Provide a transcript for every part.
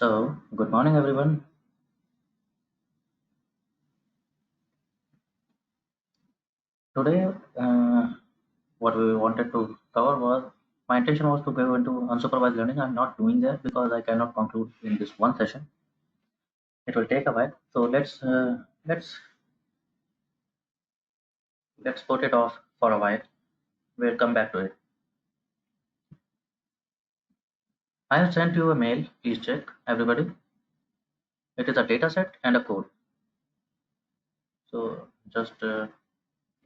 So, good morning, everyone. Today, what we wanted to cover was my intention was to go into unsupervised learning. I'm not doing that because I cannot conclude in this one session. It will take a while. So let's put it off for a while. We'll come back to it. I have sent you a mail. Please check, everybody. It is a data set and a code. So just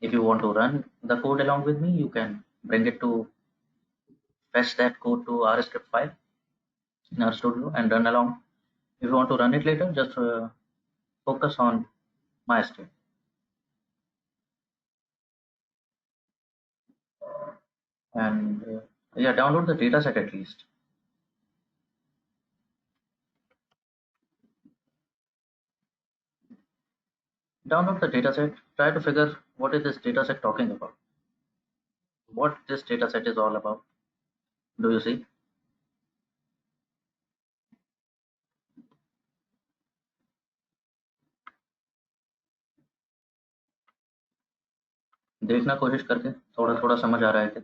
if you want to run the code along with me, you can bring it to fetch that code to our script file in our studio and run along. If you want to run it later, just focus on my script. And yeah, download the dataset at least. Download the dataset. Try to figure what is this dataset talking about. What this dataset is all about. Do you see? देखना कोशिश करके थोड़ा थोड़ा समझ आ रहा है क्या?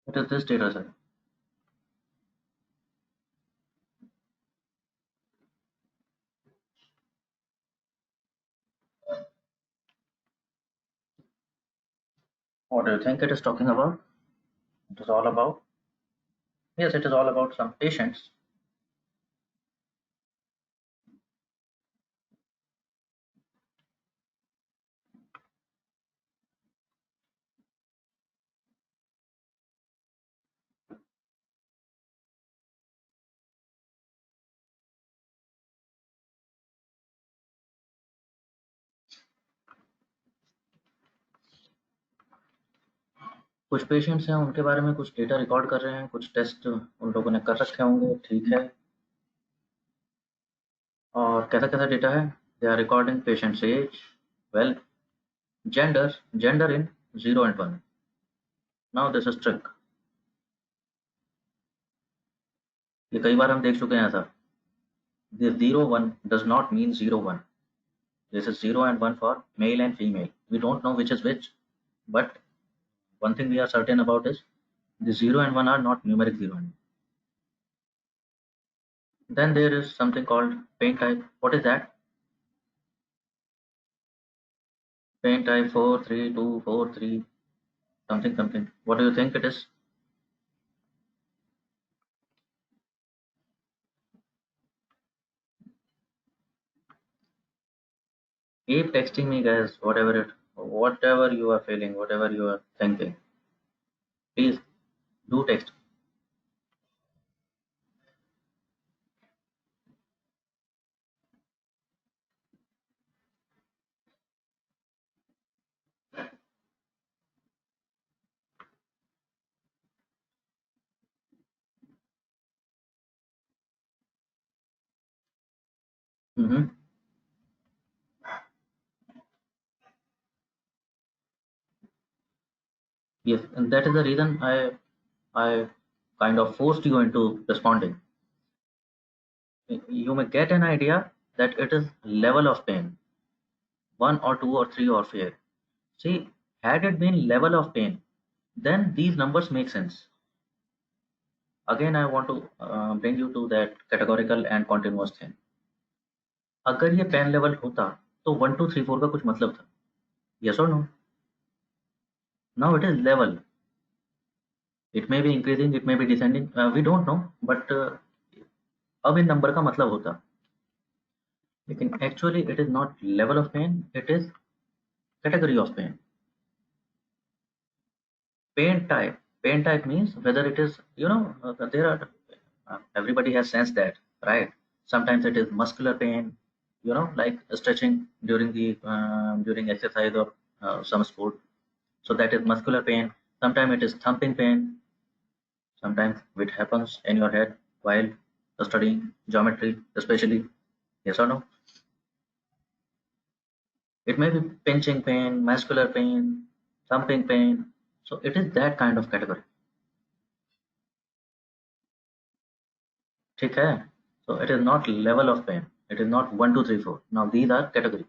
What is this dataset? What do you think it is talking about? It is all about. Yes, it is all about some patients. कुछ पेशेंट्स हैं उनके बारे में कुछ डेटा रिकॉर्ड कर रहे हैं, कुछ टेस्ट उन लोगों ने कर रखे होंगे, ठीक है। और कैसा कैसा डेटा है? They are recording patients age, wealth, gender in 0 and 1. Now this is trick. ये कई बार हम देख चुके हैं ऐसा. This 0 1 does not mean 0 1. This is 0 and 1 for male and female. We don't know which is which, but one thing we are certain about is the 0 and 1 are not numeric 0 and 1. Then there is something called paint type. What is that? Paint type 4 3 2 4 3 something something. What do you think it is? Keep texting me, guys. Whatever you are feeling, whatever you are thinking, please do text. Mm-hmm. Yes, and that is the reason I kind of forced you into responding. You may get an idea that it is level of pain, 1 or 2 or 3 or 4. See, had it been level of pain, then these numbers make sense. Again, I want to bring you to that categorical and continuous thing. अगर ये pen level होता तो 1 2 3 4 का कुछ मतलब था. Yes or no? Now it is level. It may be increasing, it may be descending. We don't know, but अब इन number का मतलब होता. लेकिन actually it is not level of pain, it is category of pain. Pain type means whether it is, there are, everybody has sensed that, right? Sometimes it is muscular pain, like stretching during the during exercise or some sport. So that is muscular pain. Sometimes it is thumping pain. Sometimes it happens in your head while studying geometry, especially. Yes or no? It may be pinching pain, muscular pain, thumping pain. So it is that kind of category. ठीक है? So it is not level of pain. It is not 1, 2, 3, 4. Now these are category.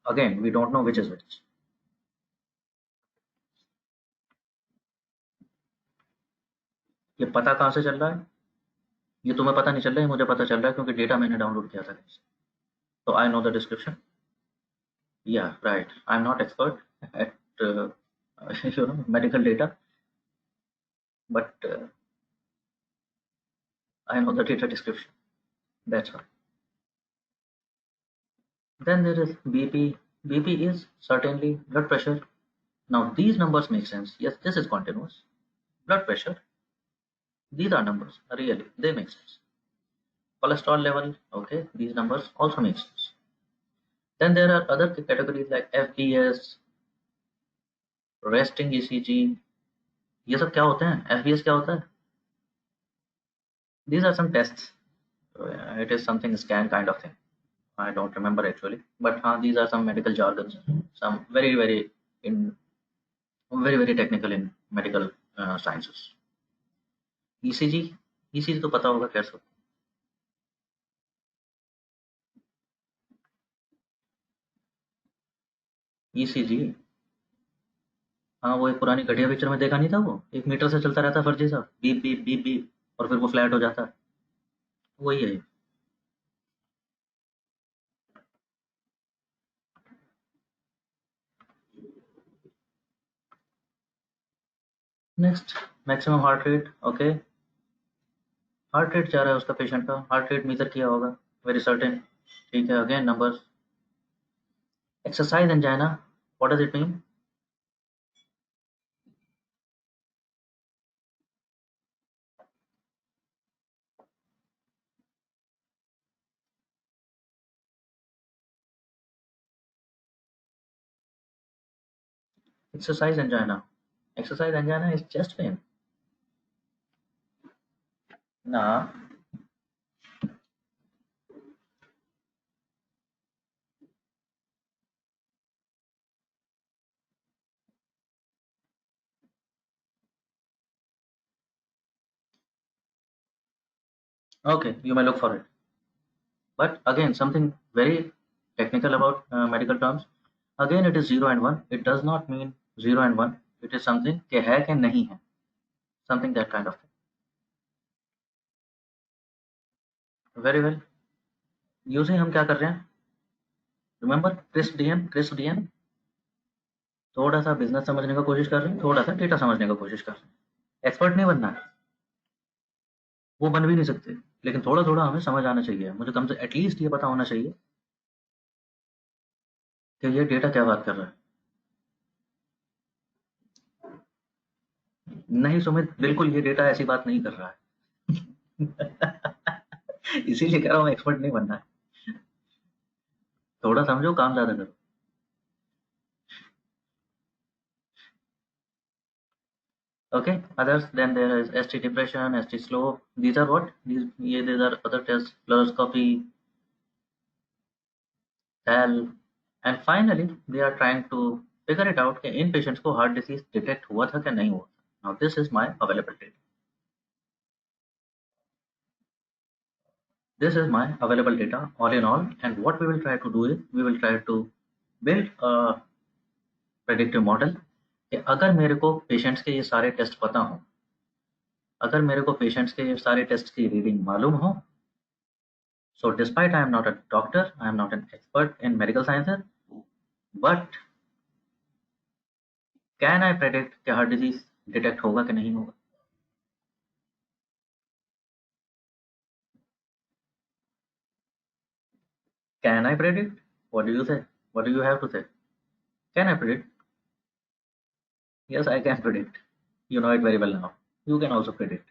Again, we don't know which is which. ये पता कहाँ से चल रहा है? ये तुम्हें पता नहीं चल रहा है, मुझे पता चल रहा है क्योंकि डेटा मैंने डाउनलोड किया था कहीं से. So I know the description. Yeah, right. I'm not expert at medical data, but I know the data description. That's why. Then there is BP. BP is certainly blood pressure. Now these numbers make sense. Yes, this is continuous. Blood pressure. These are numbers. Really, they make sense. Cholesterol level. Okay, these numbers also make sense. Then there are other categories like FBS, resting ECG. ये सब क्या होते हैं? FBS क्या होता है? These are some tests. It is something scan kind of thing. I don't remember actually, but these are some medical jargons. Some in very technical in medical sciences. ECG, ECG तो पता होगा कैसे. ECG, हाँ वो एक पुरानी घटिया picture में देखा नहीं था, वो 1 मीटर से चलता रहता फर्जी सा, बीप बीप बीप बीप, और फिर वो फ्लैट हो जाता है. वही है. Next, maximum heart rate. Okay, heart rate जा रहा है उसका, पेशेंट का हार्ट रेट मेजर किया होगा, वेरी सर्टेन. ठीक है, again numbers. Exercise angina, what does it mean? Exercise angina. Exercise angina is chest pain. Nah. Okay, you may look for it. But again, something very technical about medical terms. Again, it is 0 and 1. It does not mean 0 and 1. It is something के है कि नहीं है. Something that kind of thing. Very well. Using हम क्या कर रहे हैं? Remember Chris DM. थोड़ा सा बिजनेस समझने का कोशिश कर रहे हैं, थोड़ा सा डेटा समझने का कोशिश कर रहे हैं. एक्सपर्ट नहीं बनना है, वो बन भी नहीं सकते, लेकिन थोड़ा थोड़ा हमें समझ आना चाहिए. मुझे कम से एटलीस्ट ये पता होना चाहिए कि ये डेटा क्या बात कर रहा है. नहीं सुमित, बिल्कुल ये डेटा ऐसी बात नहीं कर रहा है. इसीलिए कह रहा हूँ एक्सपर्ट नहीं बनना है. थोड़ा समझो, काम ज्यादा करो. Okay, others, then there is ST depression, ST slope. These are what? These are other tests, fluoroscopy, TAL, and finally they are trying to figure it out कि इन patients को heart disease detect हुआ था क्या नहीं हुआ. Now this is my available data. This is my available data all in all, and what we will try to do is we will try to build a predictive model कि अगर मेरे को patients के ये सारे test पता हो, अगर मेरे को पेशेंट्स के ये सारे टेस्ट की रीडिंग मालूम हो, so despite I am not a doctor, I am not an expert in medical sciences, but can I predict कि हार्ट डिजीज डिटेक्ट होगा कि नहीं होगा? Can I predict? What do you say? What do you have to say? Can I predict? Yes, I can predict. You know it very well now. You can also predict.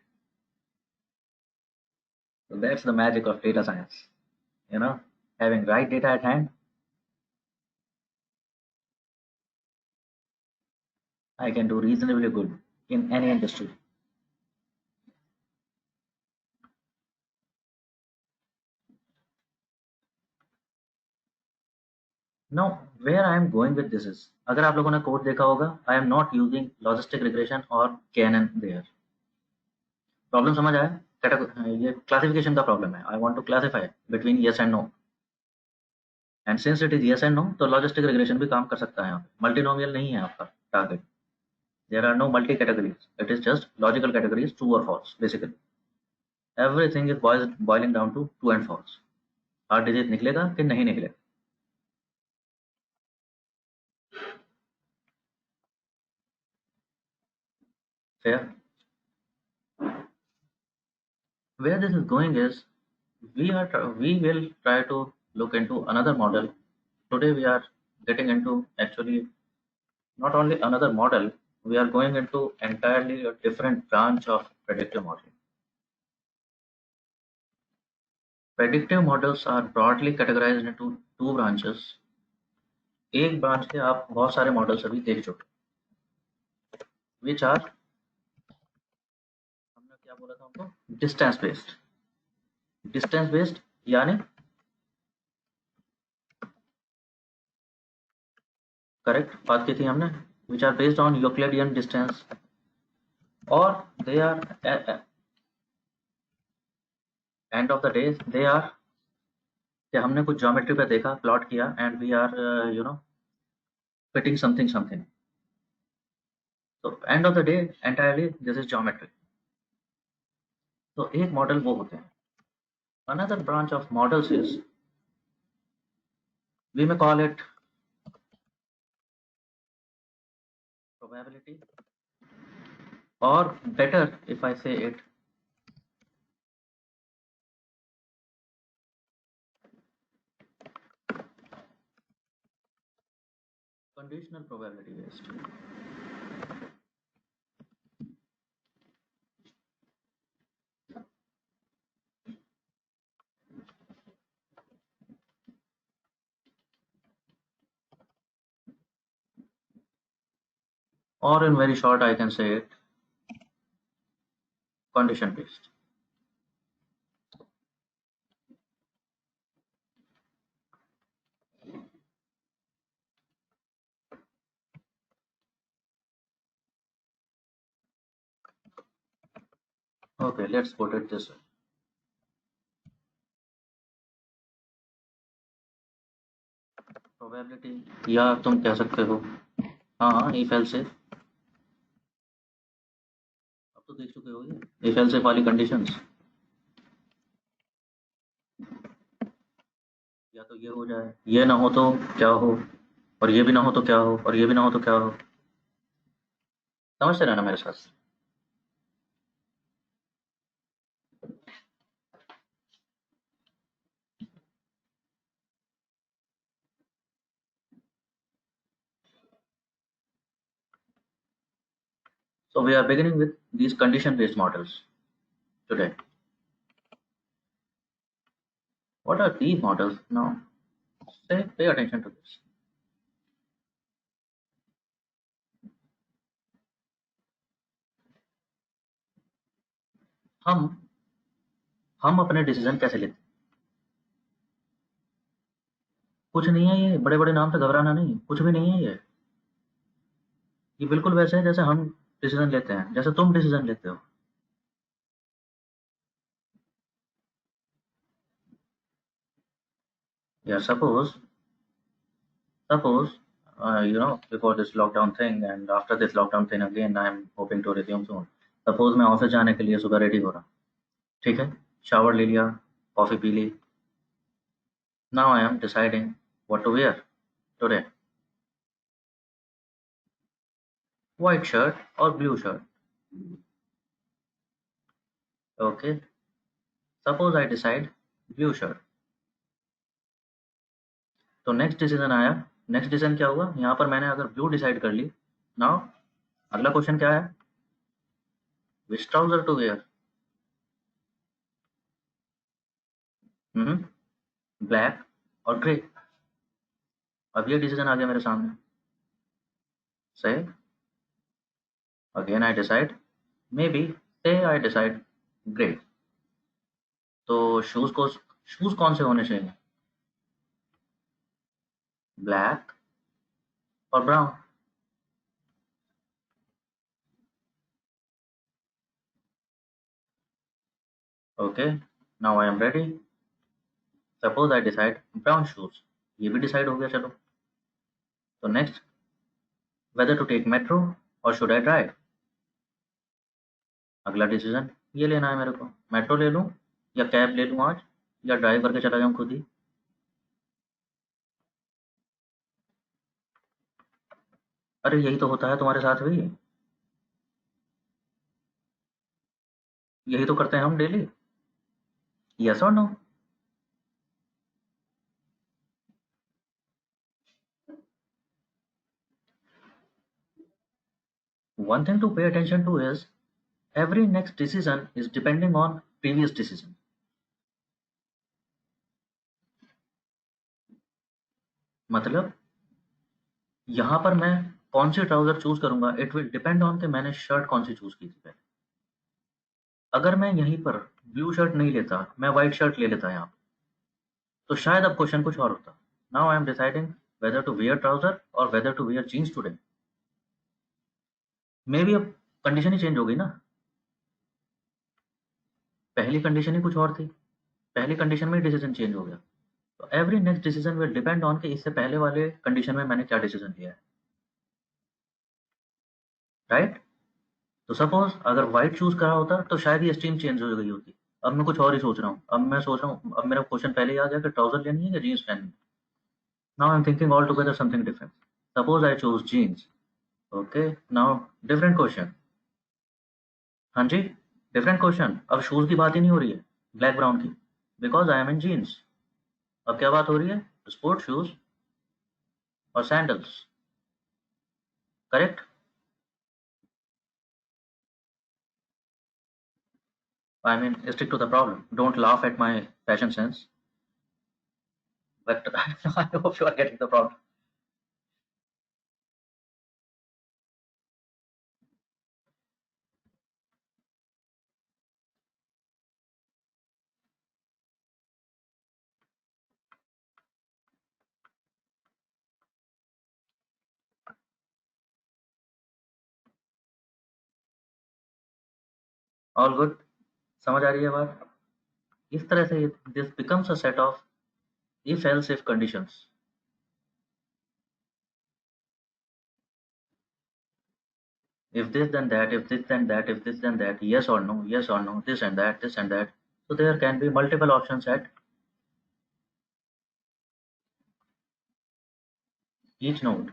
So that's the magic of data science. You know, having right data at hand, I can do reasonably good in any industry. Now, where I am going with this is, अगर आप लोगों ने code देखा होगा, I am not using logistic regression or KNN there. Problem समझ आया? ये classification का प्रॉब्लम है. I want to classify between yes and no. And since it is yes and no, तो logistic regression भी काम कर सकता है यहाँ पे. Multinomial नहीं है आपका target. There are no multi categories. It is just logical categories, true or false, basically. Everything is boiling down to true and false. Hard digit निकलेगा कि नहीं निकलेगा. Fair. Where this is going is, we will try to look into another model. Today we are getting into actually not only another model, we are going into entirely a different branch of predictive modeling. Predictive models are broadly categorized into two branches. एक branch के आप बहुत सारे models अभी देख चुके, which are, हमने क्या बोला था उनको, डिस्टेंस बेस्ड. डिस्टेंस बेस्ड यानी करेक्ट बात की थी हमने, which are based on Euclidean distance, और they are end of the day they are कि हमने कुछ ज्योमेट्री पे देखा, प्लॉट किया, and we are you know fitting something something. तो end of the day entirely this is geometry. तो एक मॉडल वो होते हैं. Another branch of models is, we may call it probability, or better if I say it, conditional probability based. Or in very short, I can say it condition based. Okay, let's put it this way. Probability, या तुम कह सकते हो, हाँ हाँ, if else if, अब तो देख चुके हो ये if else if वाली कंडीशंस. या तो ये हो जाए, ये ना हो तो क्या हो, और ये भी ना हो तो क्या हो, और ये भी ना हो तो क्या हो. समझते रहना मेरे साथ. So we are beginning with these condition based models today. What are these models now? Say, pay attention to this. हम हम अपने डिसीजन कैसे लेते हैं? कुछ नहीं है ये, बड़े बड़े नाम से घबराना नहीं, कुछ भी नहीं है ये बिल्कुल वैसे है जैसे हम डिसीजन लेते हैं, जैसे तुम डिसीजन लेते हो. Yeah, suppose before this lockdown thing and after this lockdown thing again, I am hoping to resume soon. Suppose मैं ऑफिस जाने के लिए सुबह रेडी हो रहा, ठीक है, शावर ले लिया, कॉफी पी ली. Now I am deciding what to wear today, white shirt और blue shirt. Okay, suppose I decide blue shirt. तो नेक्स्ट डिसीजन आया. नेक्स्ट डिसीजन क्या हुआ, यहाँ पर मैंने अगर ब्लू डिसाइड कर ली, नाउ अगला क्वेश्चन क्या है? Which trouser to wear? Black और ग्रे। अब ये डिसीजन आ गया मेरे सामने। Say again I decide, maybe say I decide grey. तो शूज कौन से होने चाहिए? ब्लैक और brown. Okay, now I am ready. Suppose I decide brown shoes. ये भी डिसाइड हो गया, चलो। तो next, whether to take metro और शुड आई ड्राइव। अगला डिसीजन ये लेना है मेरे को, मेट्रो ले लूँ या कैब ले लूँ आज, या ड्राइव करके चला जाऊँ खुद ही। अरे यही तो होता है तुम्हारे साथ भी, यही तो करते हैं हम डेली। यस और no? One thing to pay attention to is every next decision is depending on previous decision. मतलब यहाँ पर मैं कौन सी ट्राउजर चूज करूंगा, इट विल डिपेंड ऑन कि मैंने शर्ट कौन सी चूज की थी पहले। अगर मैं यहीं पर ब्लू शर्ट नहीं लेता, मैं व्हाइट शर्ट ले लेता यहाँ, तो शायद अब क्वेश्चन कुछ और होता। Now I am deciding whether to wear trouser और whether to wear jeans today. Maybe अब कंडीशन ही चेंज हो गई ना। पहली कंडीशन ही कुछ और थी, पहली कंडीशन में ही डिसीजन चेंज हो गया। तो every next decision will depend on कि इससे पहले वाले कंडीशन में मैंने क्या डिसीजन लिया है, राइट? तो सपोज अगर व्हाइट चूज करा होता तो शायद ये स्ट्रीम चेंज हो गई होती। अब मैं कुछ और ही सोच रहा हूँ, अब मैं सोच रहा हूँ, अब मेरा क्वेश्चन पहले ही आ गया कि ट्राउजर लेनी है या जीन्स पहननी है। Now I am thinking all together something different. Suppose I choose jeans. Okay, now different question. हाँ जी, डिफरेंट क्वेश्चन। अब शूज की बात ही नहीं हो रही है ब्लैक ब्राउन की, because I am in jeans. अब क्या बात हो रही है? स्पोर्ट शूज और sandals. Correct? I mean stick to the problem, don't laugh at my fashion sense, but I hope you are getting the problem. All good, समझ आ रही है बात? इस तरह से this becomes a set of if else if conditions. If this then that, if this then that, if this then that, yes or no, yes or no, this and that, this and that. So there can be multiple options at each node.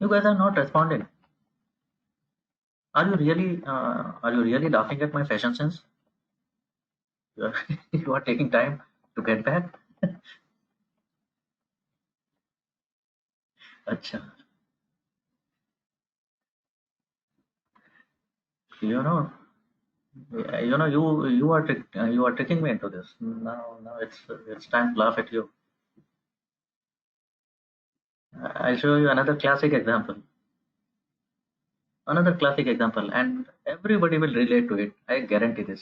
You guys are not responding. Are you really laughing at my fashion sense? You are, you are taking time to get back. अच्छा, you know, you are tricking me into this. Now it's time to laugh at you. I'll show you another classic example. Another classic example, and everybody will relate to it. I guarantee this.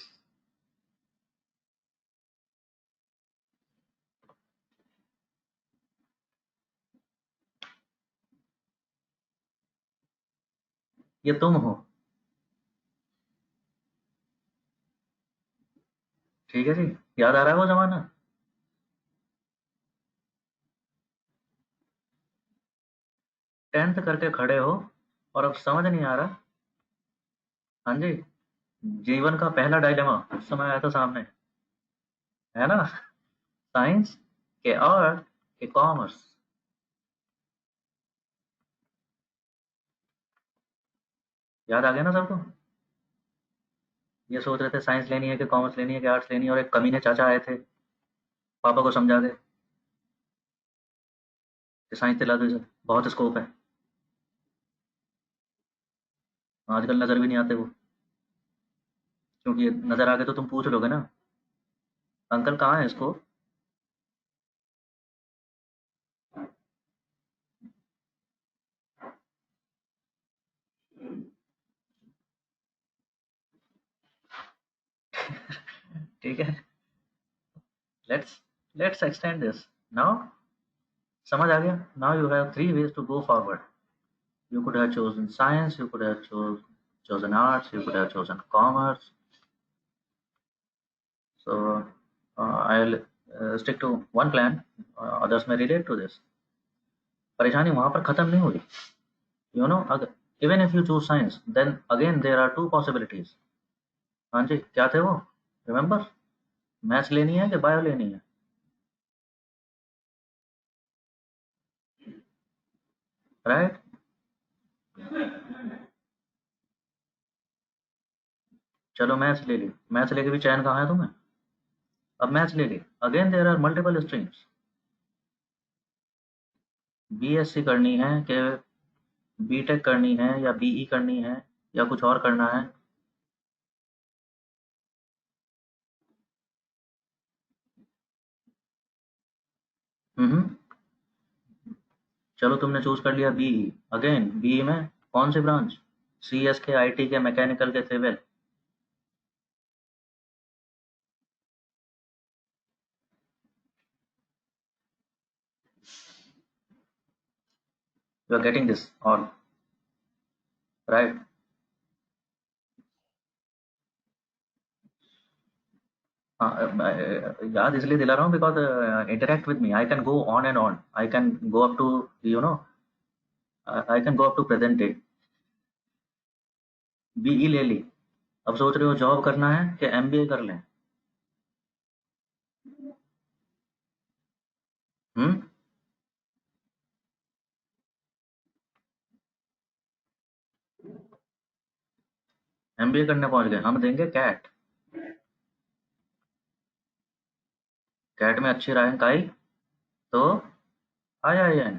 ये तुम हो, ठीक है जी। याद आ रहा है वो जमाना? 10th करके खड़े हो और अब समझ नहीं आ रहा। हाँ जी, जीवन का पहला डायलेमा उस समय आया था सामने, है ना? साइंस के आर्ट के कॉमर्स। याद आ गया ना सबको? ये सोच रहे थे साइंस लेनी है कि कॉमर्स लेनी है कि आर्ट्स लेनी है, और एक कमीने चाचा आए थे, पापा को समझा दे कि साइंस दिला दो इसे, बहुत स्कोप है। आजकल नज़र भी नहीं आते वो, क्योंकि नज़र आ गए तो तुम पूछ लोगे ना, अंकल कहाँ है इसको। ठीक है, let's let's extend this now. समझ आ गया? Now you have three ways to go forward. You could have chosen science, you could have chosen arts, you could have chosen commerce. So I'll stick to one plan. Others may relate to this. परेशानी वहाँ पर खत्म नहीं हुई। You know, even if you choose science, then again there are two possibilities. हाँ जी, क्या थे वो? Remember, मैथ्स लेनी है कि बायो लेनी है? Right? चलो मैथ्स ले ली, मैथ्स लेके भी चैन कहाँ है तुम्हें? अब मैथ्स ले ली, again there are multiple streams. BSc करनी है कि बीटेक करनी है या बीई करनी है या कुछ और करना है? हम्म। चलो तुमने चूज कर लिया बीई, अगेन बीई में कौन सी ब्रांच? सीएस के, आईटी के, मैकेनिकल के, civil? You are getting this all right? याद इसलिए दिला रहा हूँ because interact with me, I can go on and on, I can go up to, you know, I can go up to present day. BE ले ली, अब सोच रहे हो जॉब करना है कि एमबीए कर लें? हम्म। एमबीए करने पहुंच गए, हम देंगे कैट। कैट में अच्छी रैंक आई तो IIN,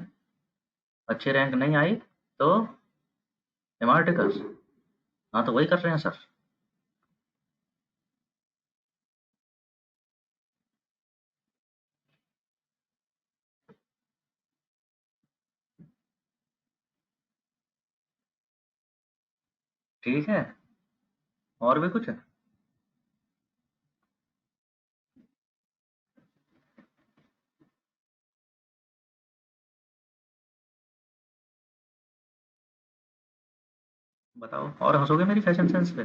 अच्छी रैंक नहीं आई तो एमार्टिकस। हाँ तो वही कर रहे हैं सर। ठीक है, और भी कुछ है? बताओ, और हंसोगे मेरी फैशन सेंस पे?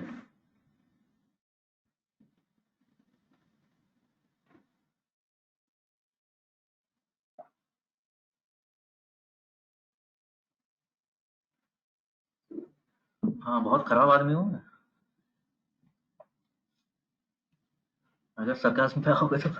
हाँ, बहुत खराब आदमी हूँ मैं, अगर सरकाज़म पे आओगे तो।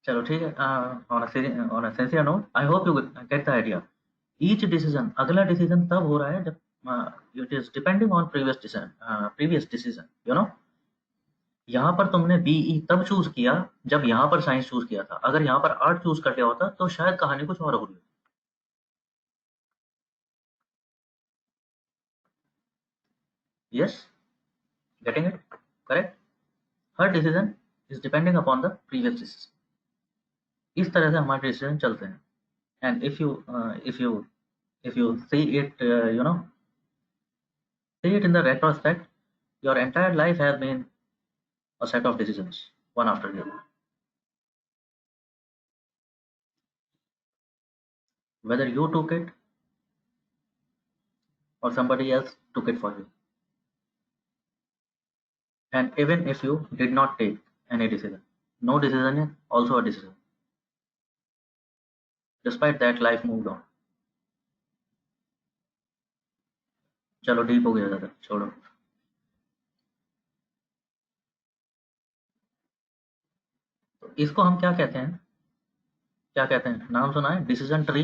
चलो ठीक है, on a sincere note, I hope you get the idea. Each decision, अगला डिसीजन तब हो रहा है जब it is depending on previous decision, you know. यहाँ पर तुमने बीई तब चूज किया जब यहाँ पर साइंस चूज किया था, अगर यहाँ पर आर्ट चूज कर लिया होता तो शायद कहानी कुछ और होगी। Yes, getting it? Correct. Her decision is depending upon the previous decision. इस तरह से हमारे डिसीजन चलते हैं। And if you see it, see it in the retrospect, your entire life has been a set of decisions, one after the other. Whether you took it or somebody else took it for you. And even if you did not take any decision, no decision is also a decision. Despite that, life moved on. चलो deep हो गया ज़्यादा, छोड़ो। इसको हम क्या कहते हैं, क्या कहते हैं, नाम सुना है? Decision tree.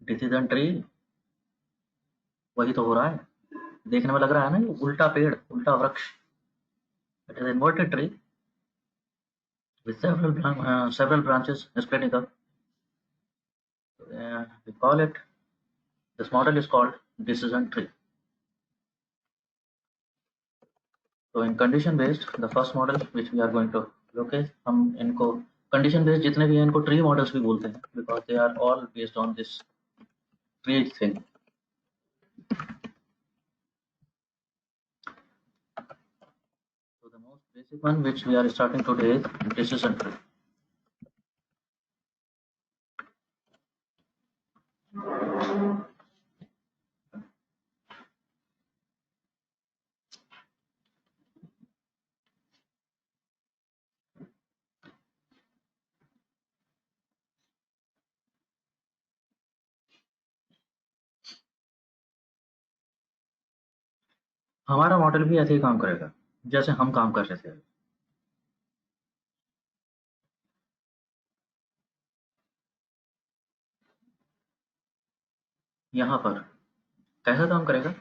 डिसीजन ट्री वही तो हो रहा है, देखने में लग रहा है ना ये उल्टा पेड़, उल्टा वृक्ष। It is inverted tree with several branches splitting up. We call it, this model is called decision tree. So in condition based, the first model which we are going to look at, हम इनको condition based जितने भी हैं इनको tree models भी बोलते हैं, because they are all based on this tree thing. So the most basic one which we are starting today is decision tree. हमारा मॉडल भी ऐसे ही काम करेगा जैसे हम काम कर रहे थे। यहाँ पर कैसा काम करेगा?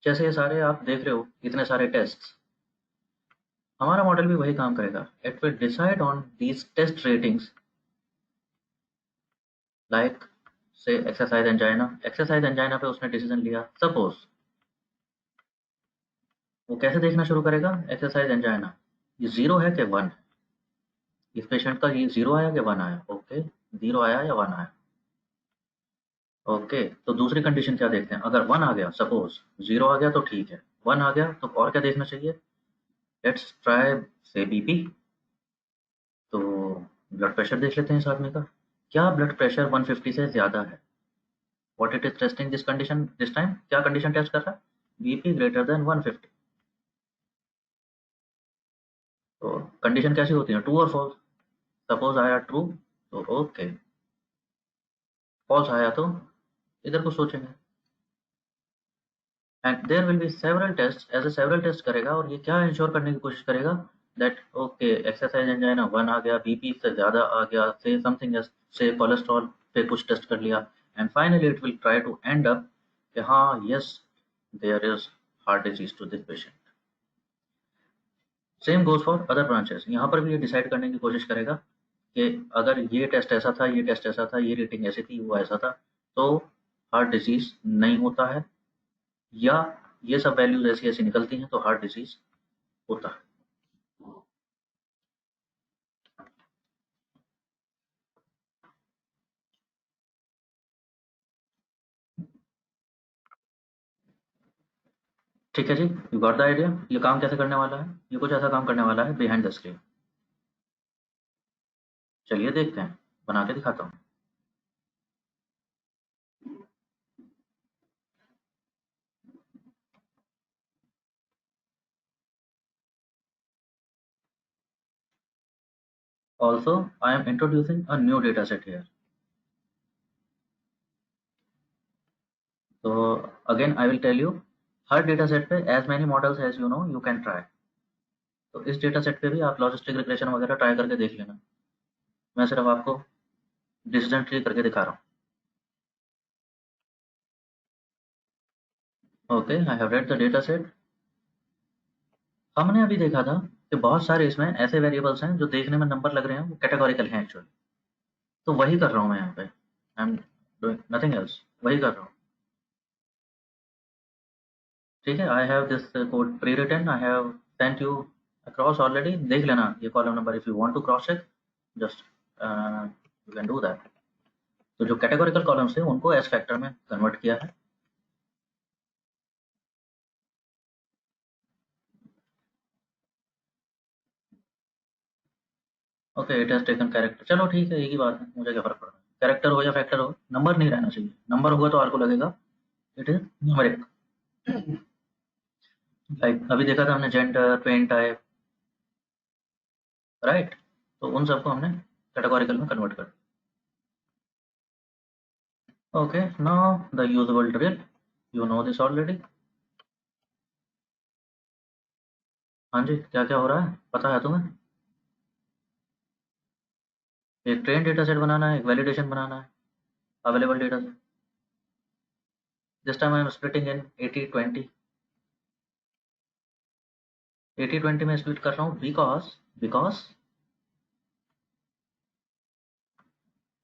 जैसे ये सारे आप देख रहे हो इतने सारे टेस्ट, हमारा मॉडल भी वही काम करेगा। It will decide on these test ratings like say exercise angina. Exercise angina पे उसने डिसीजन लिया, सपोज वो कैसे देखना शुरू करेगा? एक्सरसाइज एंजाइना ये 0 है कि 1, इस पेशेंट का ये 0 आया कि 1 आया? ओके, 0 आया या 1 आया? ओके, तो दूसरी कंडीशन क्या देखते हैं? अगर 1 आ गया, सपोज 0 आ गया तो ठीक है, 1 आ गया तो और क्या देखना चाहिए? लेट्स ट्राई से बीपी। तो ब्लड प्रेशर देख लेते हैं इस आदमी का। क्या ब्लड प्रेशर 150 से ज़्यादा है? What it is testing this condition this time? क्या कंडीशन टेस्ट कर रहा है? BP greater than 150। तो कंडीशन कैसी होती है, ट्रू और फॉल्स? सपोज आया ट्रू तो ओके, फॉल्स आया तो इधर को सोचेंगे। And there will be several test, ऐसे सेवरल टेस्ट करेगा और ये क्या इंश्योर करने की कोशिश करेगा दैट ओके एक्सरसाइज एंजाइना 1 आ गया, बीपी से ज़्यादा आ गया, से समथिंग एल्स, से कोलेस्ट्रॉल पे कुछ टेस्ट कर लिया, and finally it will try to end up कि हाँ yes there is heart disease to this patient. Same goes for other branches. यहाँ पर भी ये डिसाइड करने की कोशिश करेगा कि अगर ये टेस्ट ऐसा था, ये टेस्ट ऐसा था, ये रेटिंग ऐसी थी, वो ऐसा था, तो हार्ट डिजीज नहीं होता है, या ये सब वैल्यूज ऐसी ऐसी निकलती हैं तो हार्ट डिजीज होता है। ठीक है जी, यू गॉट द आइडिया। ये काम कैसे करने वाला है? ये कुछ ऐसा काम करने वाला है बिहाइंड द स्क्रीन। चलिए देखते हैं, बना के दिखाता हूँ। Also, I am introducing a new data set here. So again, I will tell you, her data set पे as many models as you know you can try. तो इस data set पे भी आप लॉजिस्टिक रिग्रेशन वगैरह try करके देख लेना। मैं सिर्फ आपको डिसीजन ट्री करके दिखा रहा हूँ। Okay, I have read the data set. हमने अभी देखा था कि बहुत सारे इसमें ऐसे वेरिएबल्स हैं जो देखने में नंबर लग रहे हैं, वो कैटेगोरिकल हैं एक्चुअली। तो वही कर रहा हूँ मैं यहाँ पे, I am doing nothing else, वही कर रहा हूँ। ठीक है, I have this code pre written, I have sent you across already. देख लेना ये column number, if you want to cross check just you can do that. तो जो कैटेगोरिकल कॉलम्स थे उनको एस फैक्टर में कन्वर्ट किया है। Okay, it has taken character. चलो ठीक है, एक ही बात है, मुझे क्या फर्क पड़ रहा है, कैरेक्टर हो या फैक्टर हो, नंबर नहीं रहना चाहिए। नंबर होगा तो आपको लगेगा इट इज न्यूमेरिक। लाइक अभी देखा था हमने जेंडर, पेन टाइप, राइट? तो उन सबको हमने कैटेगोरिकल में कन्वर्ट कर दिया। Okay, now the usual drill, you know this already. हाँ जी, क्या क्या हो रहा है पता है तुम्हें? एक ट्रेन डेटा सेट बनाना है, एक वैलिडेशन बनाना है अवेलेबल डेटा से। This time I am splitting इन 80-20। 80-20 में स्प्लिट कर रहा हूँ बिकॉज बिकॉज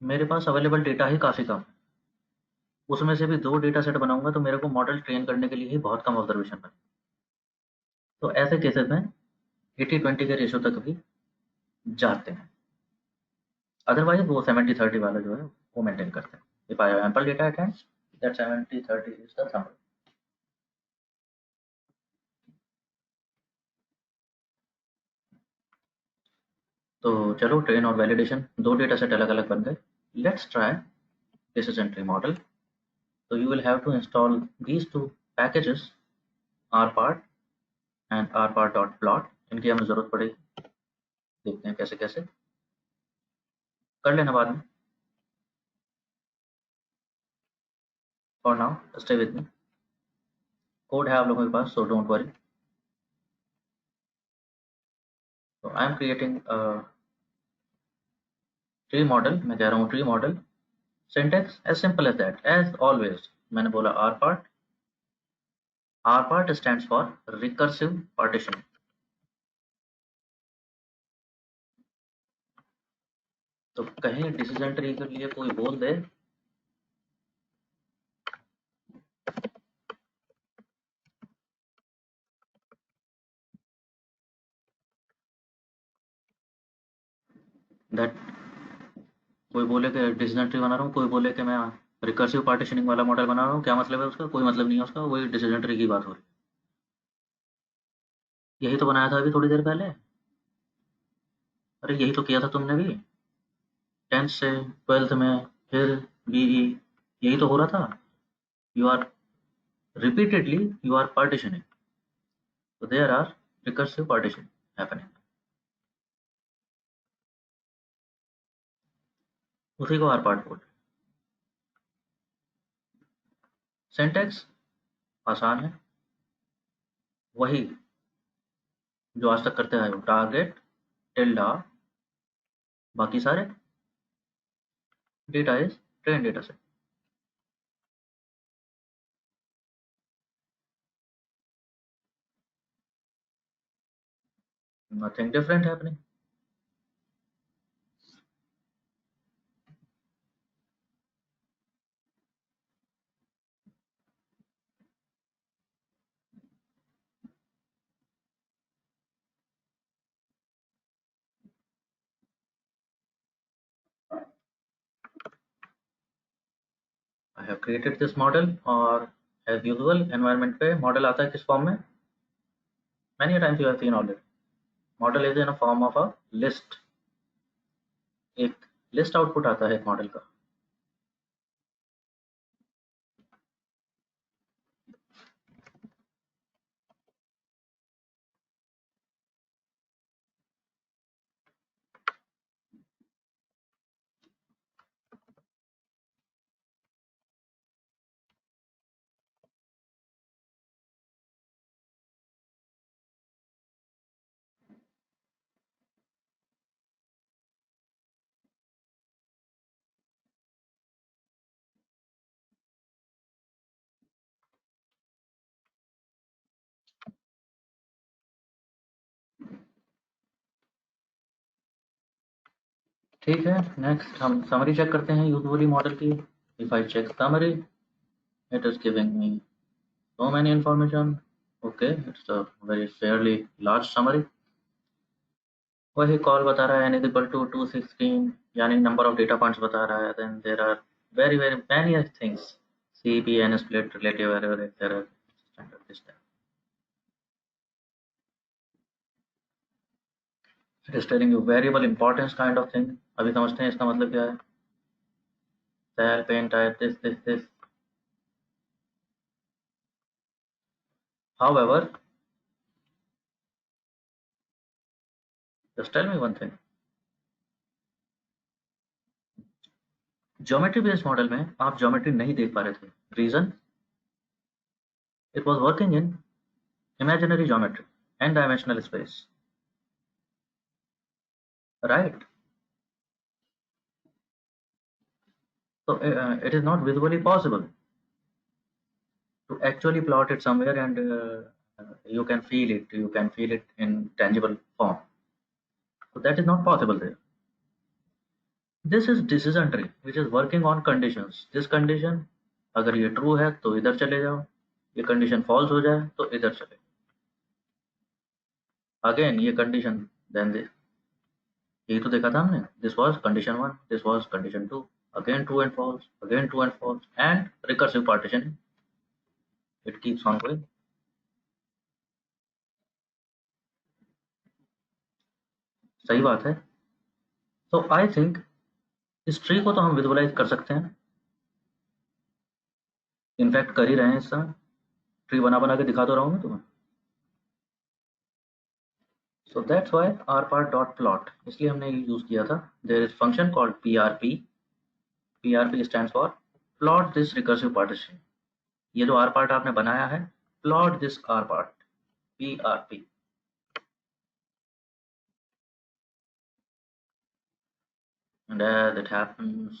मेरे पास अवेलेबल डेटा ही काफ़ी कम है। उसमें से भी दो डेटा सेट बनाऊंगा तो मेरे को मॉडल ट्रेन करने के लिए ही बहुत कम ऑब्जर्वेशन बने। तो ऐसे केसेस में 80-20 के रेशियो तक भी जाते हैं। अदरवाइज वो 70-30 वाला जो है वो मेंटेन करते हैं। If I have ample data at hand, that 70-30 is the sum. तो चलो, ट्रेन और वैलिडेशन दो डेटा सेट अलग अलग बन गए। Let's try decision tree model. So you will have to install these two packages, rpart and rpart.plot. इनकी हमें जरूरत पड़ेगी, देखते हैं कैसे कैसे कर लेना बाद में। For now stay with me, code है आप लोगों के पास, सो डोंट वरी। तो I am creating tree model, मैं कह रहा हूँ tree model. Syntax as simple as that, as always. मैंने बोला rpart, rpart stands for recursive partitioning. तो कहीं डिसीजन ट्री के लिए कोई बोल दे दैट, कोई बोले कि डिसीजन ट्री बना रहा हूँ, कोई बोले कि मैं रिकर्सिव पार्टीशनिंग वाला मॉडल बना रहा हूँ, क्या मतलब है उसका? कोई मतलब नहीं है उसका, वही डिसीजन ट्री की बात हो रही है। यही तो बनाया था अभी थोड़ी देर पहले। अरे यही तो किया था तुमने भी 10th से 12th में, फिर बीई, यही तो हो रहा था। You are repeatedly you are partitioning, so there are recursive partition happening। उसी को आर पार्ट बोल। सिंटेक्स आसान है, वही जो आज तक करते आए हो, टारगेट, टिल्डा, बाकी सारे data is train data set. Nothing different happening. I have created this model, और एज यूजुअल एनवायरनमेंट पे मॉडल आता है किस फॉर्म में? Many times you have seen already. Model is in a form of a list. एक list output आता है एक मॉडल का। ठीक है, नेक्स्ट हम समरी चेक करते हैं यूजुअली मॉडल की। If I check summary, it is giving me so many information। okay, it's a very fairly large summary। वही कॉल बता रहा है n is equal to 216, यानी नंबर ऑफ डेटा पॉइंट्स बता रहा है। Then there are very very many things, cpn split, relative error, error, standard this type। it is telling you variable importance kind of thing। अभी समझते हैं इसका मतलब क्या है। cell pen type this। however, just tell me one thing, geometry based model में आप geometry नहीं देख पा रहे थे। Reason, it was working in imaginary geometry and dimensional space, right? So it is not visually possible to actually plot it somewhere, and you can feel it, you can feel it in tangible form. So that is not possible there. This is decision tree which is working on conditions. This condition अगर ये true है तो इधर चले जाओ, ये condition false हो जाए तो इधर चले, again ये condition, then this, यही तो देखा था हमने, this was condition 1, this was condition 2, again true and false, again true and false, and recursive partitioning, it keeps on going. सही बात है। तो आई थिंक इस ट्री को तो हम विजुअलाइज कर सकते हैं, इनफैक्ट कर ही रहे हैं इस समय, ट्री बना बना के दिखा तो रहा हूँ मैं तुम्हें। So that's why R part dot plot, इसलिए हमने ये यूज किया था। There is function called PRP, PRP stands for plot this recursive partition. ये जो आर पार्ट आपने बनाया है, plot this R part, PRP। And as it happens,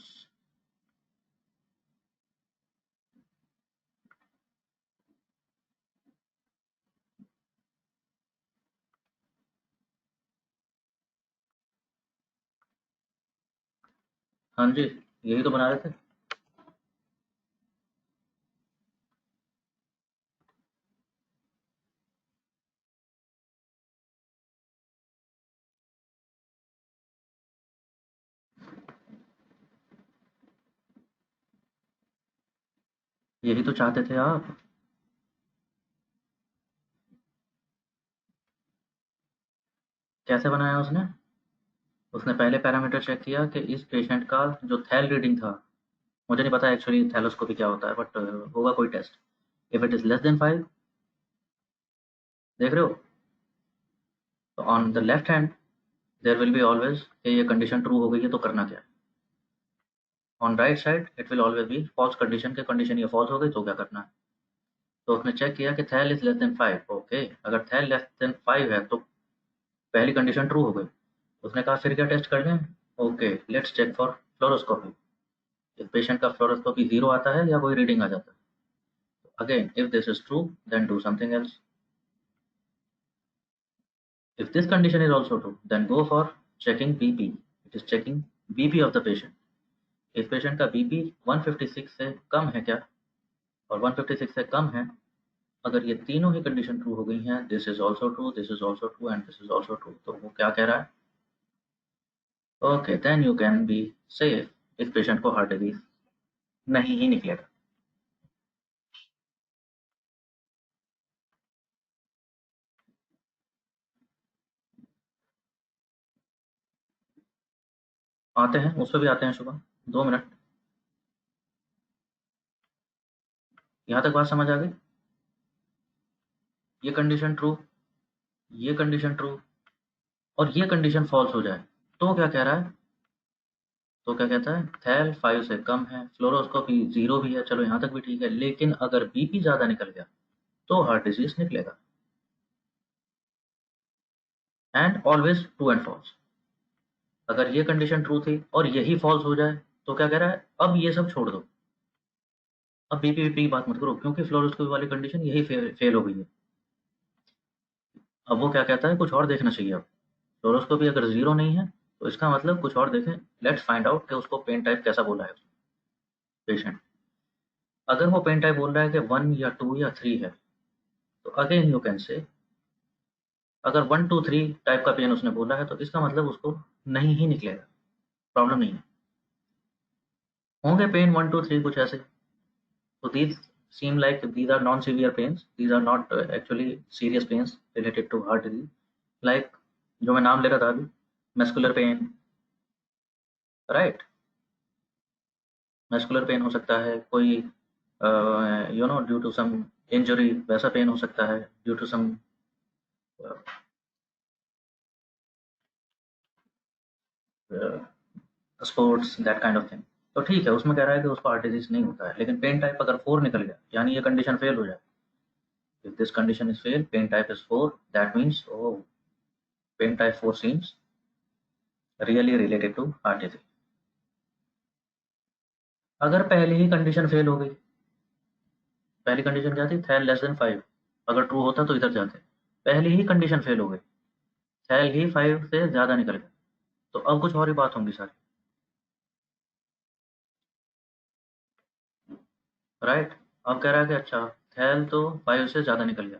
हाँ जी, यही तो बना रहे थे। यही तो चाहते थे आप। कैसे बनाया उसने? उसने पहले पैरामीटर चेक किया कि इस पेशेंट का जो थैल रीडिंग था, मुझे नहीं पता एक्चुअली थैलोस्कोपी क्या होता है, बट होगा कोई test. If it is less than 5, देख रहे हो, तो on the left hand there will be always कि ये कंडीशन ट्रू हो गई है तो करना क्या है। On right side it will always be false condition, के कंडीशन ये फॉल्स हो गई तो क्या करना है। तो उसने चेक किया कि थैल इज लेस देन 5, ओके, अगर थैल लेस देन 5 है तो पहली कंडीशन ट्रू हो गई। उसने कहा फिर क्या टेस्ट कर लें, okay let's check for fluoroscopy. इस पेशेंट का फ्लोरोस्कोपी 0 आता है या कोई रीडिंग आ जाता है। Again if this is true then do something else. If this condition is also true, then go for checking BP. It is checking BP of the patient. इस पेशेंट का BP 156 से कम है क्या, और 156 से कम है, अगर ये तीनों ही कंडीशन ट्रू हो गई हैं, this is also true, this is also true and this is also true, तो वो क्या कह रहा है, okay then you can be safe, इस पेशेंट को हार्ट डिजीज नहीं ही निकलेगा। आते हैं उस पर भी आते हैं शुभम, 2 मिनट। यहाँ तक बात समझ आ गई? ये कंडीशन ट्रू, ये कंडीशन ट्रू, और ये कंडीशन फॉल्स हो जाए तो क्या कह रहा है, तो क्या कहता है, थैल 5 से कम है, फ्लोरोस्कोपी 0 भी है, चलो यहाँ तक भी ठीक है, लेकिन अगर बीपी ज़्यादा निकल गया तो हार्ट डिजीज निकलेगा। And always true and false. अगर ये कंडीशन ट्रू थी और यही फॉल्स हो जाए तो क्या कह रहा है, अब ये सब छोड़ दो, अब बीपी बीपी की बात मत करो, क्योंकि फ्लोरोस्कोपी वाली कंडीशन यही फेल हो गई है। अब वो क्या कहता है, कुछ और देखना चाहिए। अब फ्लोरोस्कोपी अगर 0 नहीं है तो इसका मतलब कुछ और देखें, लेट्स फाइंड आउट कि उसको पेन टाइप कैसा बोला है पेशेंट। अगर वो पेन टाइप बोल रहा है कि 1 या 2 या 3 है, तो अगेन यू कैन से, अगर 1 2 3 टाइप का पेन उसने बोला है तो इसका मतलब उसको नहीं ही निकलेगा, प्रॉब्लम नहीं है। होंगे पेन 1 2 3 कुछ ऐसे, तो these seem like these are non severe pains, these are not actually serious pains related to heart disease, like जो मैं नाम ले रहा था अभी, muscular pain, right, muscular pain हो सकता है कोई, you know due to some injury, वैसा पेन हो सकता है due to some sports, that kind of thing. तो ठीक है, उसमें कह रहा है कि उसको हार्ट डिजीज नहीं होता है, लेकिन पेन टाइप अगर 4 निकल गया यानी ये कंडीशन फेल हो जाए। If this condition is fail, pain type is 4, that means O pain type 4 seems really related to heart disease. अगर पहले ही कंडीशन फेल हो गई, पहली कंडीशन क्या थी, थैल लेस देन 5, अगर ट्रू होता तो इधर जाते, पहली ही कंडीशन फेल हो गई, थैल ही 5 से ज़्यादा निकल गया, तो अब कुछ और ही बात होंगी सारी, राइट। अब कह रहा है कि अच्छा थैल तो 5 से ज़्यादा निकल गया,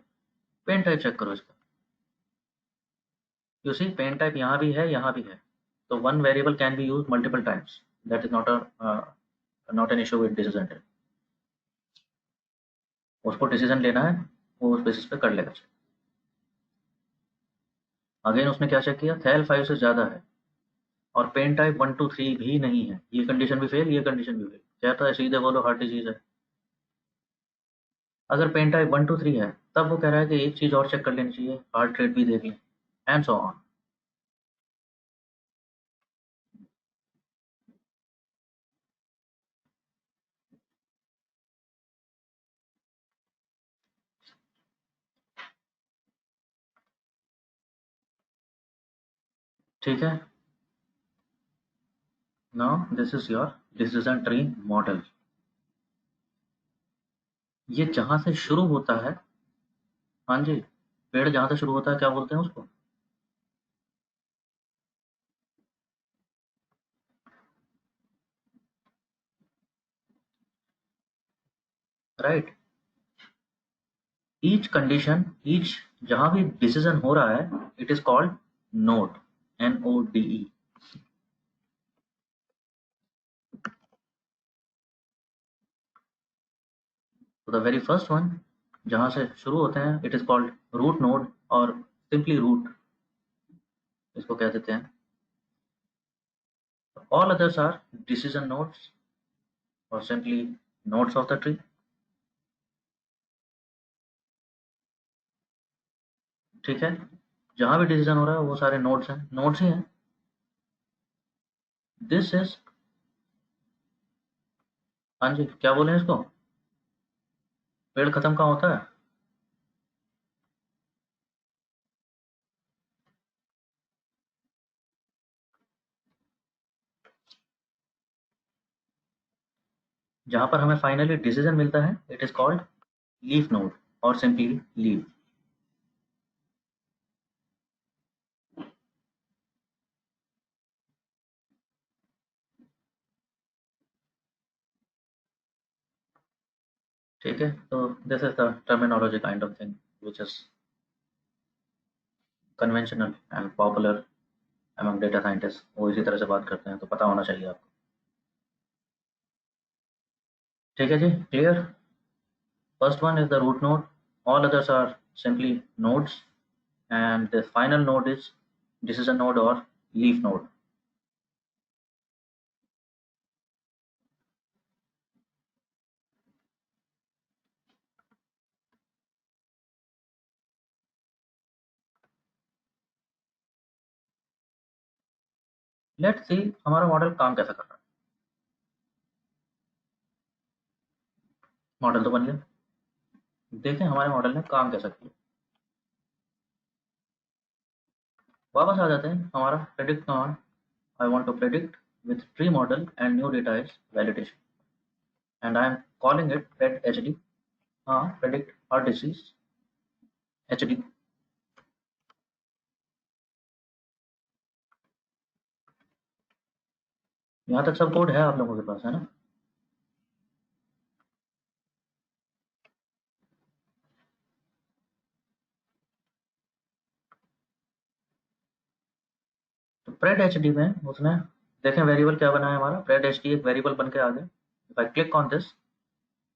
पेन टाइप चेक करो इसका। यू सी पेन टाइप यहाँ भी है, यहाँ भी है, तो one variable can be use multiple times, that is not an issue with decision tree. उसको डिसीजन लेना है, वो उस बेसिस पे कर लेगा। अगेन उसने क्या चेक किया, थैल 5 से ज़्यादा है और पेन टाइप 1 2 3 भी नहीं है, ये कंडीशन भी फेल, ये कंडीशन भी फेल, कहता है सीधे बोलो हार्ट डिजीज है। अगर पेन टाइप 1 2 3 है, तब वो कह रहा है कि एक चीज़ और चेक कर लेनी चाहिए, हार्ट रेट भी देख लें, एंड सो ऑन। ठीक है, now this is your decision tree model. ये जहाँ से शुरू होता है, हाँ जी, पेड़ जहाँ से शुरू होता है क्या बोलते हैं उसको, राइट। ईच कंडीशन, ईच जहाँ भी डिसीजन हो रहा है, it is called node, NODE। तो द वेरी फर्स्ट वन जहाँ से शुरू होते हैं, it is called root node, और सिंपली रूट इसको कह देते हैं। All others are decision nodes और simply nodes of the tree. ठीक है, जहाँ भी डिसीजन हो रहा है वो सारे नोड्स हैं, नोड्स ही हैं। दिस इज, हाँ जी क्या बोले इसको, पेड़ खत्म कहाँ होता है, जहाँ पर हमें फाइनली डिसीजन मिलता है, it is called leaf node और सिंपली लीफ। ठीक है, तो this is the terminology kind of thing which is conventional and popular among data scientist, वो इसी तरह से बात करते हैं, तो पता होना चाहिए आपको। ठीक है जी, clear. First one is the root node, all others are simply nodes, and the final node is decision node or leaf node. Let's see हमारा मॉडल काम कैसा कर रहा है। मॉडल तो बन गया, देखें हमारे मॉडल ने काम कैसा किया। वापस आ जाते हैं, हमारा predict command, I want to predict with tree model and new data is validation, and I am calling it pred hd, हाँ predict heart disease hd। यहाँ तक सब कोड है आप लोगों के पास, है ना। तो प्रेड एचडी में उसने, देखें वेरिएबल क्या बना है हमारा, प्रेड एचडी एक वेरिएबल बन के आ गया। If I click on this,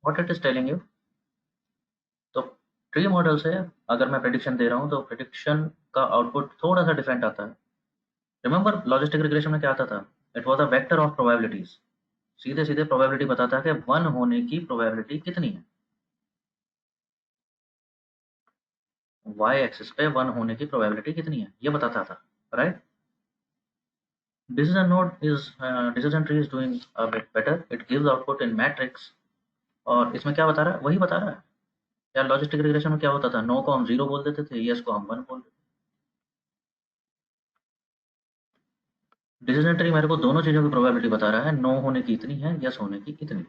what it is telling you, तो ट्री मॉडल से अगर मैं प्रेडिक्शन दे रहा हूँ तो प्रेडिक्शन का आउटपुट थोड़ा सा डिफरेंट आता है। रिमेंबर लॉजिस्टिक रिग्रेशन में क्या आता था, it was a vector of probabilities, सीधे सीधे प्रोबेबिलिटी बताता है कि वन होने की प्रोबेबिलिटी कितनी है, वाई एक्सिस पे वन होने की प्रोबेबिलिटी कितनी है ये बताता था, right. Decision tree is doing a bit better. It gives output in matrix. और इसमें क्या बता रहा है, वही बता रहा है यार। लॉजिस्टिक रिग्रेशन में क्या होता था, नो को हम 0 बोल देते थे, यस को हम 1 बोल देते। डिसीजन ट्री मेरे को दोनों चीजों की प्रोबेबिलिटी बता रहा है, नो होने की इतनी है, यस होने की इतनी।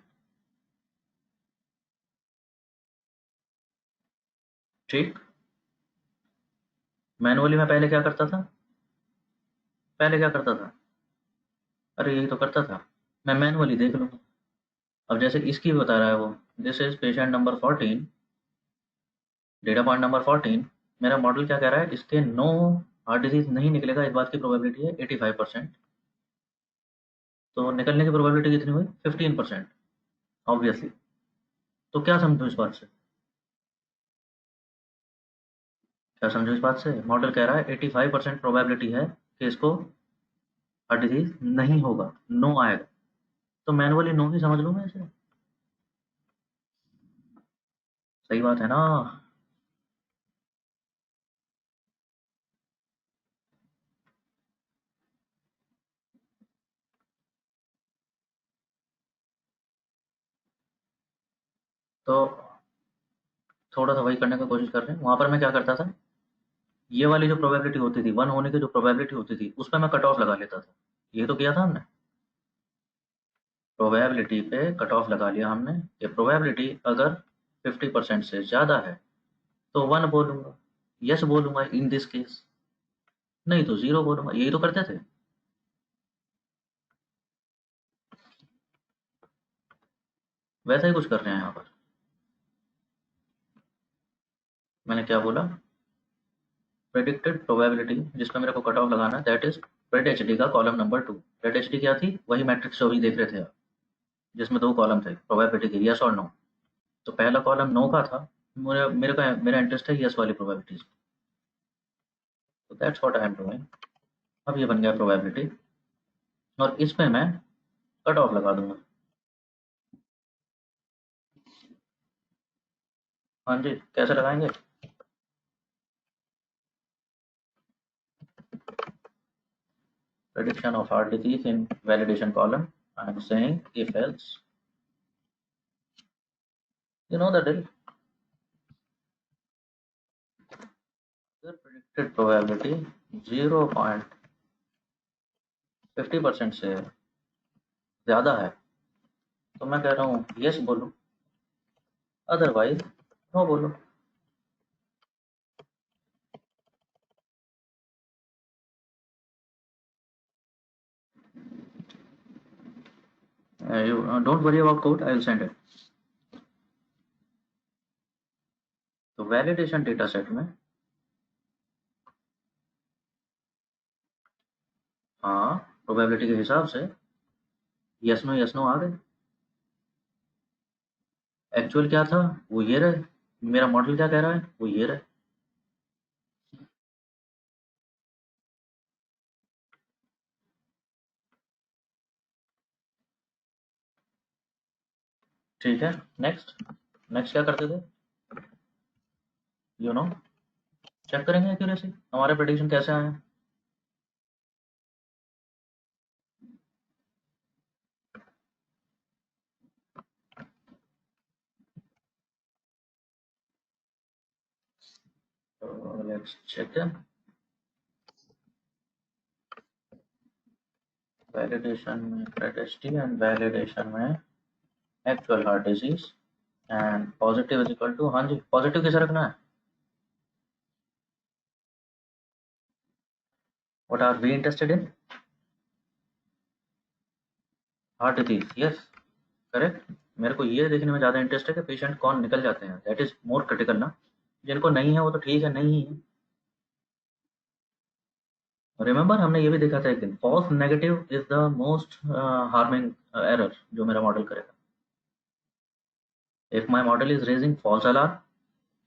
ठीक। मैनुअली मैं पहले क्या करता था, पहले क्या करता था, अरे यही तो करता था, मैं मैनुअली देख लूंगा। अब जैसे इसकी बता रहा है वो, this is patient number 14, data point number 14। मेरा मॉडल क्या कह रहा है, इसके नो हार्ट डिजीज नहीं निकलेगा, इस बात की प्रोबेबिलिटी है 85%। तो निकलने की प्रोबेबिलिटी कितनी हुई, 15%, ऑब्वियसली। तो क्या समझो इस बात से, क्या समझो इस बात से, मॉडल कह रहा है 85% प्रोबेबिलिटी है कि इसको हार्ट डिजीज नहीं होगा, नो आएगा। तो मैनुअली नो ही समझ लूँ मैं इसे। सही बात है ना। तो थोड़ा सा वही करने की कोशिश कर रहे हैं। वहां पर मैं क्या करता था, ये वाली जो प्रोबेबिलिटी होती थी, 1 होने की जो प्रोबेबिलिटी होती थी, उस पर मैं कट ऑफ लगा लेता था। ये तो किया था हमने, प्रोबेबिलिटी पे कट ऑफ लगा लिया हमने। ये प्रोबेबिलिटी अगर 50% से ज़्यादा है तो 1 बोलूँगा, यस बोलूँगा इन दिस केस, नहीं तो 0 बोलूँगा। यही तो करते थे। वैसा ही कुछ कर रहे हैं यहाँ पर। मैंने क्या बोला, प्रेडिक्टेड प्रोबेबिलिटी जिस पे मेरे को कट ऑफ लगाना है, that is pred H D का column number 2। Pred H D क्या थी, वही मैट्रिक्स जो अभी देख रहे थे आप, जिसमें 2 कॉलम थे प्रोबेबिलिटी के, यस और नो। तो पहला कॉलम नो का था, मेरा इंटरेस्ट है यस वाली प्रोबेबिलिटीज। तो that's what I am doing. अब ये बन गया प्रोबेबिलिटी, और इस पे मैं कट ऑफ लगा दूंगा। हाँ जी, कैसे लगाएंगे। Prediction of heart disease in validation column. I am saying if else. You know the drill. अगर predicted probability 0.50% से ज़्यादा है तो मैं कह रहा हूँ yes बोलो, अदरवाइज नो बोलो। You don't worry about code, I will send it. तो वैलिडेशन डेटा सेट में, हाँ, प्रोबेबिलिटी के हिसाब से यस नो आ गए। एक्चुअल क्या था वो ये रहे, मेरा मॉडल क्या कह रहा है वो ये रहे। ठीक है, नेक्स्ट। नेक्स्ट क्या करते थे, यू नो, चेक करेंगे एक्यूरेसी, हमारे प्रेडिक्शन कैसे आए हैं। So let's check them. Validation में predesty and validation में actual heart disease and positive is equal to, हाँ जी, positive कैसे रखना है, what are we interested in, heart disease, yes, correct। मेरे को ये देखने में ज़्यादा इंटरेस्ट है कि पेशेंट कौन निकल जाते हैं, दैट इज मोर क्रिटिकल ना। जिनको नहीं है वो तो ठीक है, नहीं है। रिमेंबर हमने ये भी देखा था एक दिन, false negative is the most harming error जो मेरा मॉडल करेगा। If my model is raising false alarm,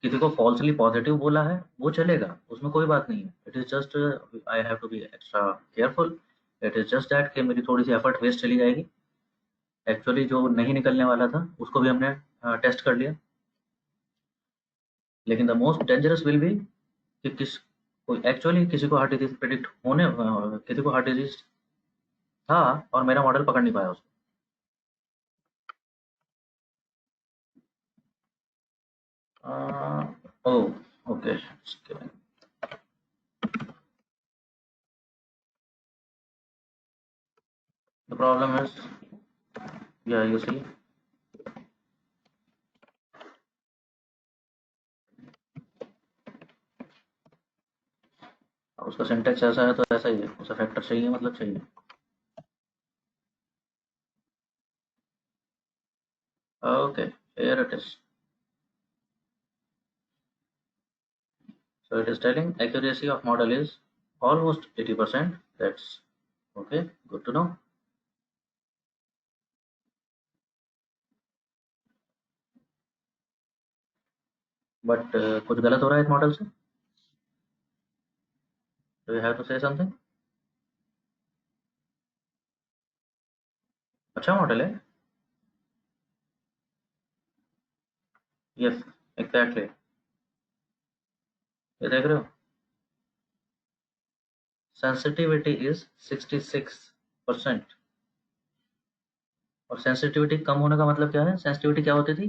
किसी को फॉल्सली पॉजिटिव बोला है वो चलेगा, उसमें कोई बात नहीं है। It is just I have to be extra careful. It is just that कि मेरी थोड़ी सी एफर्ट वेस्ट चली जाएगी। एक्चुअली जो नहीं निकलने वाला था उसको भी हमने टेस्ट कर लिया। लेकिन the most dangerous will be कि किस कोई एक्चुअली किसी को हार्ट डिजीज प्रिडिक्ट होने किसी को हार्ट डिजीज था और मेरा मॉडल पकड़ नहीं पाया उसको। Oh, okay. The problem is, yeah, you see, उसका सिंटेक्स ऐसा है तो ऐसा ही है, उसे फैक्टर चाहिए मतलब चाहिए। Okay, here it is. So it is telling accuracy of model is almost 80%. That's okay, good to know. But कुछ गलत हो रहा है इस मॉडल से? Do you have to say something? अच्छा मॉडल है। Yes, exactly. ये देख रहे हो? Sensitivity is 66%। और सेंसिटिविटी कम होने का मतलब क्या है? सेंसिटिविटी क्या होती थी?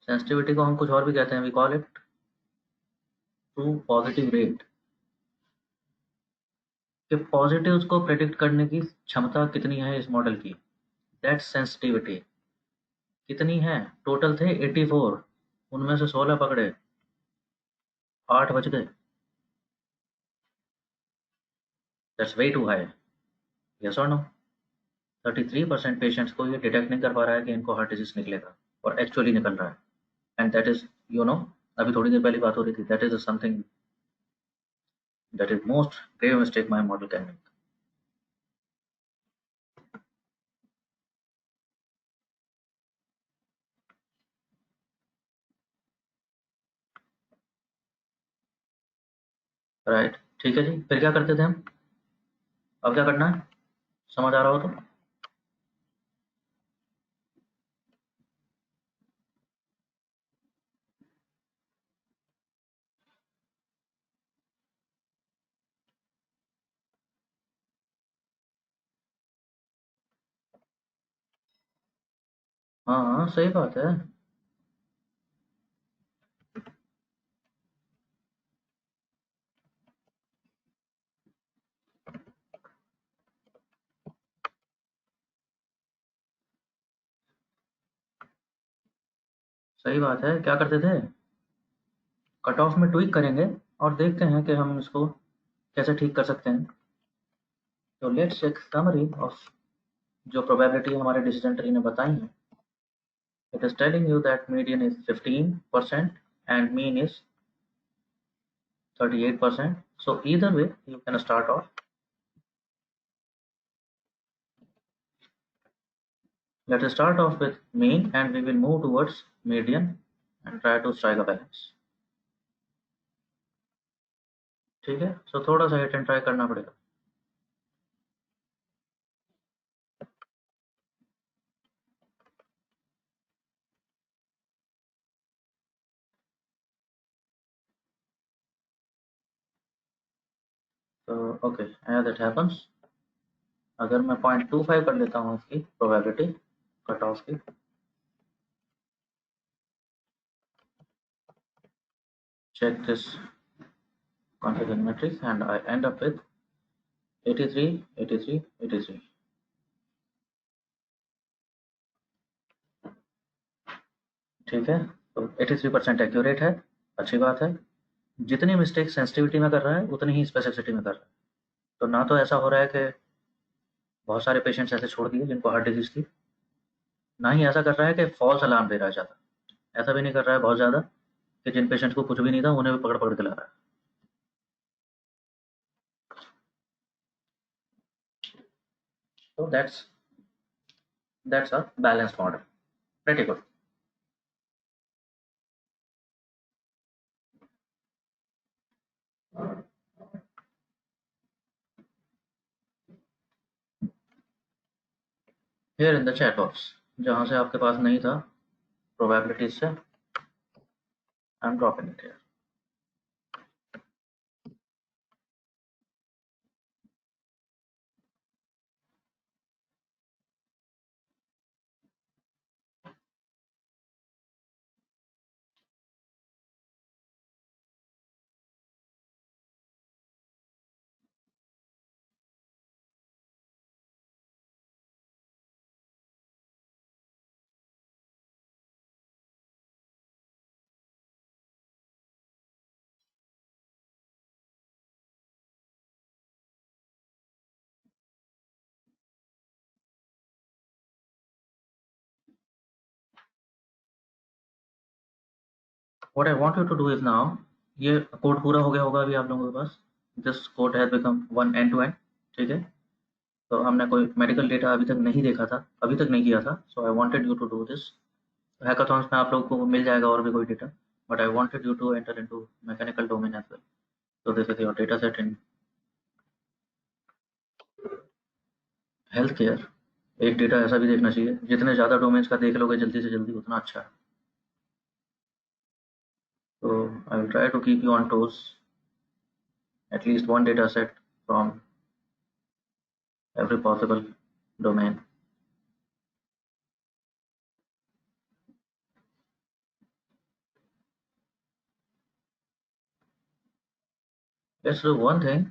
सेंसिटिविटी को हम कुछ और भी कहते हैं, we call it true positive rate. कि पॉजिटिव्स को प्रेडिक्ट करने की क्षमता कितनी है इस मॉडल की, दैट्स सेंसिटिविटी। कितनी है? टोटल थे 84, उनमें से 16 पकड़े, 8 बच गए। That's way too high. Yes और नो? 33% पेशेंट्स को ये डिटेक्ट नहीं कर पा रहा है कि इनको हार्ट डिजीज निकलेगा, और एक्चुअली निकल रहा है। And that is, you know, अभी थोड़ी देर पहले बात हो रही थी, that is something, that is most grave mistake my model can make. Right, ठीक है जी, फिर क्या करते थे हम? अब क्या करना है? समझ आ रहा हो तो? हाँ हाँ, सही बात है। सही बात है, क्या करते थे? कट ऑफ में ट्वीक करेंगे और देखते हैं कि हम इसको कैसे ठीक कर सकते हैं। तो लेट्स चेक समरी ऑफ जो प्रोबेबिलिटी हमारे डिसीजन ट्री ने बताई है। It is telling you that median is 15% and mean is 38%। So either way you can start off. Let us start off with mean and we will move towards median and try to strike a balance. ठीक है, so थोड़ा सा hit and try करना पड़ेगा। तो okay, as it happens, अगर मैं 0.25 कर लेता हूँ इसकी प्रोबेबिलिटी कट ऑफ की, check this configuration matrix and I end up with 83, 83, 83। ठीक है, तो 83% एक्यूरेट है, अच्छी बात है। जितनी मिस्टेक सेंसिटिविटी में कर रहा है उतनी ही स्पेसिफिसिटी में कर रहा है। तो ना तो ऐसा हो रहा है कि बहुत सारे पेशेंट्स ऐसे छोड़ दिए जिनको हार्ट डिजीज थी, ना ही ऐसा कर रहा है कि फॉल्स अलार्म दे रहा है ज़्यादा। ऐसा भी नहीं कर रहा है बहुत ज़्यादा कि जिन पेशेंट्स को कुछ भी नहीं था उन्हें भी पकड़ पकड़ के ला रहा है। तो that's a balanced model, pretty good. Here in the chat box, जहाँ से आपके पास नहीं था प्रोबेबिलिटीज से, I am dropping it here. What I want you to do is now, ये कोड पूरा हो गया होगा अभी आप लोगों के पास। This code has become one end to end. ठीक है, तो हमने कोई मेडिकल डेटा अभी तक नहीं देखा था, अभी तक नहीं किया था, so I wanted you to do this. Hackathons में आप लोगों को मिल जाएगा और भी कोई data, but I wanted you to enter into mechanical domain as well. So this is your data set in health care. एक डेटा ऐसा भी देखना चाहिए, जितने ज़्यादा डोमेन्स का देख लोगे जल्दी से जल्दी उतना अच्छा है। तो I will try to keep you on toes, at least one data set from every possible domain. Let's do one thing.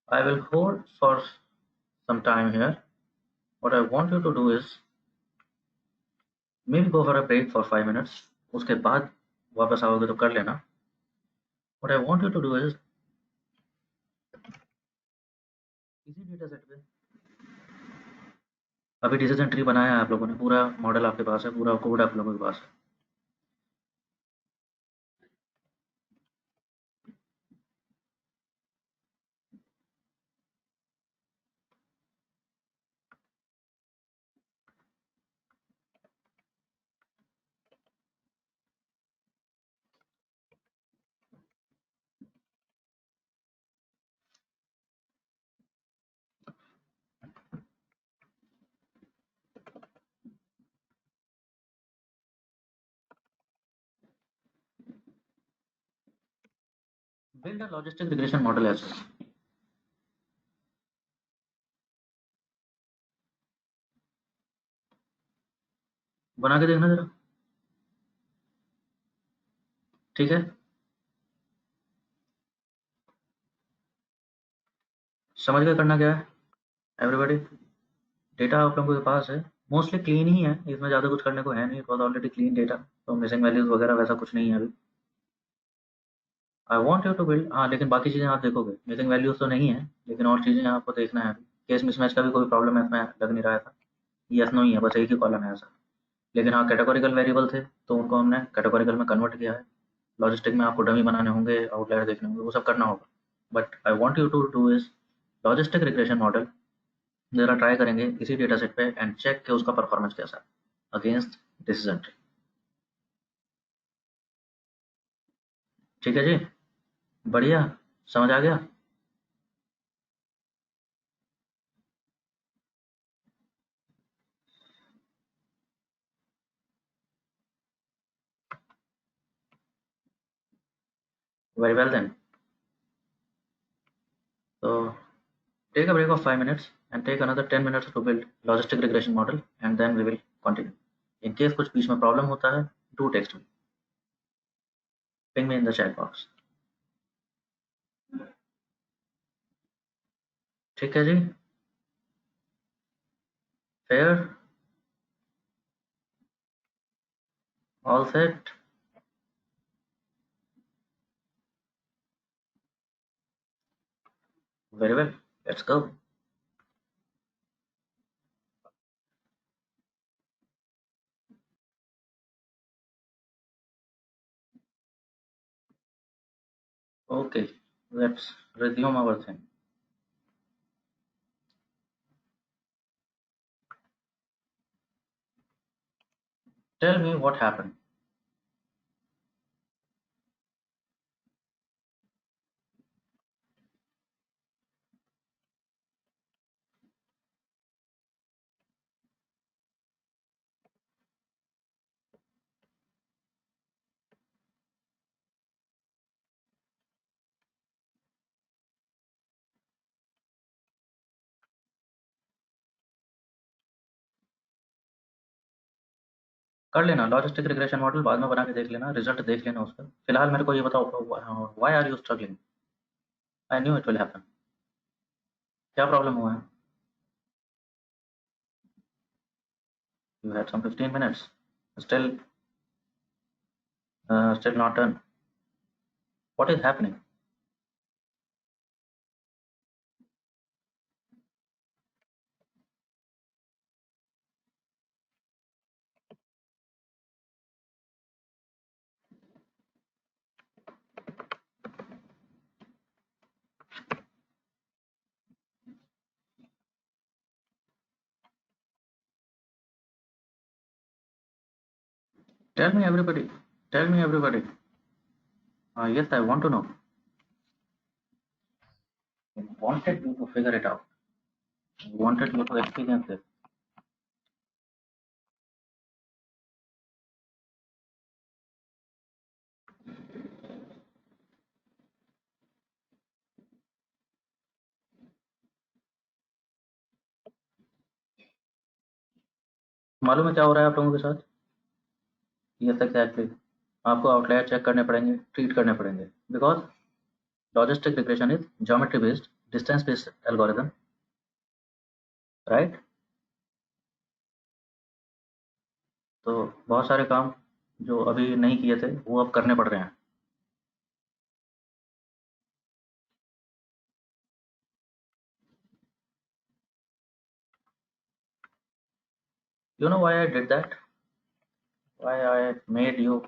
I will hold for some time here. What I want you to do is maybe go for a break for 5 minutes. उसके बाद वापस आओगे तो कर लेना। What I want you to do is इसी data set पे अभी डिसीजन ट्री बनाया है आप लोगों ने, पूरा मॉडल आपके पास है, पूरा कोड आप लोगों के पास है। Build a logistic regression model as well. बना के देखना जरा, ठीक है। समझ गए करना क्या है एवरीबॉडी? डेटा आप लोगों के पास है, मोस्टली क्लीन ही है, इसमें ज़्यादा कुछ करने को है नहीं, it was already clean data, तो मिसिंग वैल्यूज़ वगैरह वैसा कुछ नहीं है अभी। I want you to build, हाँ लेकिन बाकी चीज़ें आप देखोगे, मिसिंग वैल्यूज़ तो नहीं है, लेकिन और चीज़ें आपको देखना है अभी। केस मिसमैच का भी कोई प्रॉब्लम है इसमें लग नहीं रहा था, यस नो ही है, बस एक ही कॉलम है ऐसा। लेकिन हाँ कैटेगोरिकल वेरिएबल थे तो उनको हमने कैटेगोरिकल में कन्वर्ट किया है। लॉजिस्टिक में आपको डमी बनाने होंगे, आउटलायर देखने होंगे, वो सब करना होगा। But I want you to do is logistic regression model ज़रा ट्राई करेंगे इसी डेटा सेट पे एंड चेक कि उसका परफॉर्मेंस कैसा है अगेंस्ट डिसीजन ट्री। ठीक है जी, बढ़िया, समझ आ गया। वेरी वेल देन, तो take a break of 5 minutes and take another 10 minutes to build logistic regression model and then we will continue. In case कुछ बीच में प्रॉब्लम होता है, do text me, ping me in the chat box. ठीक है जी, fair, all set, very well, let's go. Okay, let's resume our thing. Tell me what happened. कर लेना logistic regression model, बाद में बना के देख लेना, रिजल्ट देख लेना उसका। फिलहाल मेरे को ये बताओ, why are you struggling? I knew it will happen. क्या प्रॉब्लम हुआ है? You had some 15 minutes, still still not done, what is happening? Tell me everybody. Tell me everybody. Yes, I want to know. I wanted you to figure it out. I wanted you to experience it. मालूम है क्या हो रहा है आप लोगों के साथ? Yes exactly. आपको आउटलायर चेक करने पड़ेंगे, ट्रीट करने पड़ेंगे, because logistic regression is geometry based, distance based algorithm, right? तो बहुत सारे काम जो अभी नहीं किए थे वो अब करने पड़ रहे हैं। You know why I did that? Why I made you?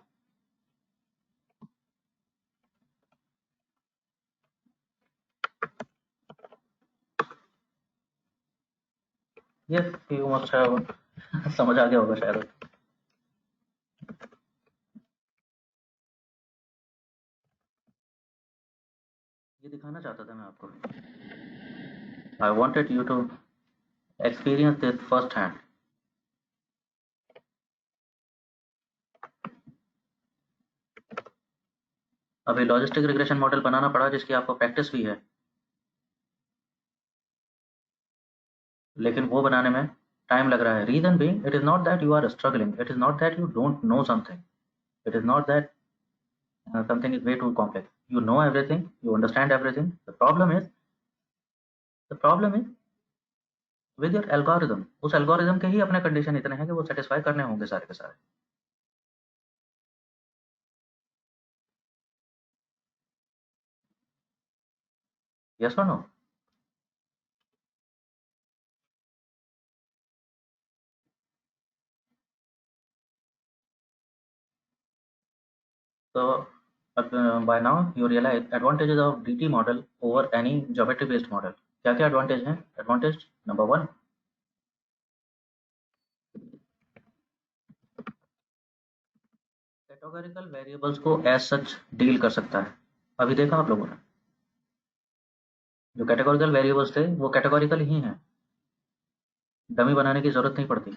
Yes, you must have समझ आ गया होगा शायद। ये दिखाना चाहता था मैं आपको। I wanted you to experience this first hand. अभी लॉजिस्टिक रिग्रेशन मॉडल बनाना पड़ा जिसकी आपको प्रैक्टिस भी है, लेकिन वो बनाने में टाइम लग रहा है। Reason being, it is not that you are struggling, it is not that you don't know something, it is not that something is way too complex. You know everything, you understand everything. The problem is with your algorithm. उस algorithm के ही अपने condition इतने हैं कि वो satisfy करने होंगे सारे के सारे। यस और no? So by now you realize advantages of DT model over any geometry based model. क्या क्या एडवांटेज हैं? Advantage number one, categorical variables को एज सच डील कर सकता है। अभी देखा आप लोगों ने, जो कैटेगोरिकल वेरिएबल्स थे वो कैटेगोरिकल ही हैं, डमी बनाने की जरूरत नहीं पड़ती।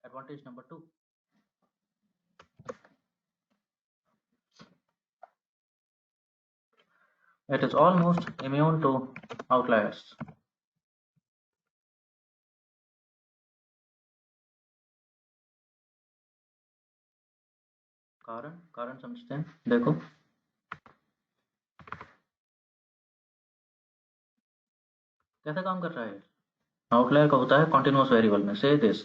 Advantage number two, it is almost immune to outliers. कारण कारण समझते हैं, देखो कैसे काम कर रहा है। आउटलायर का होता है कॉन्टिन्यूस वेरिएबल में, से दिस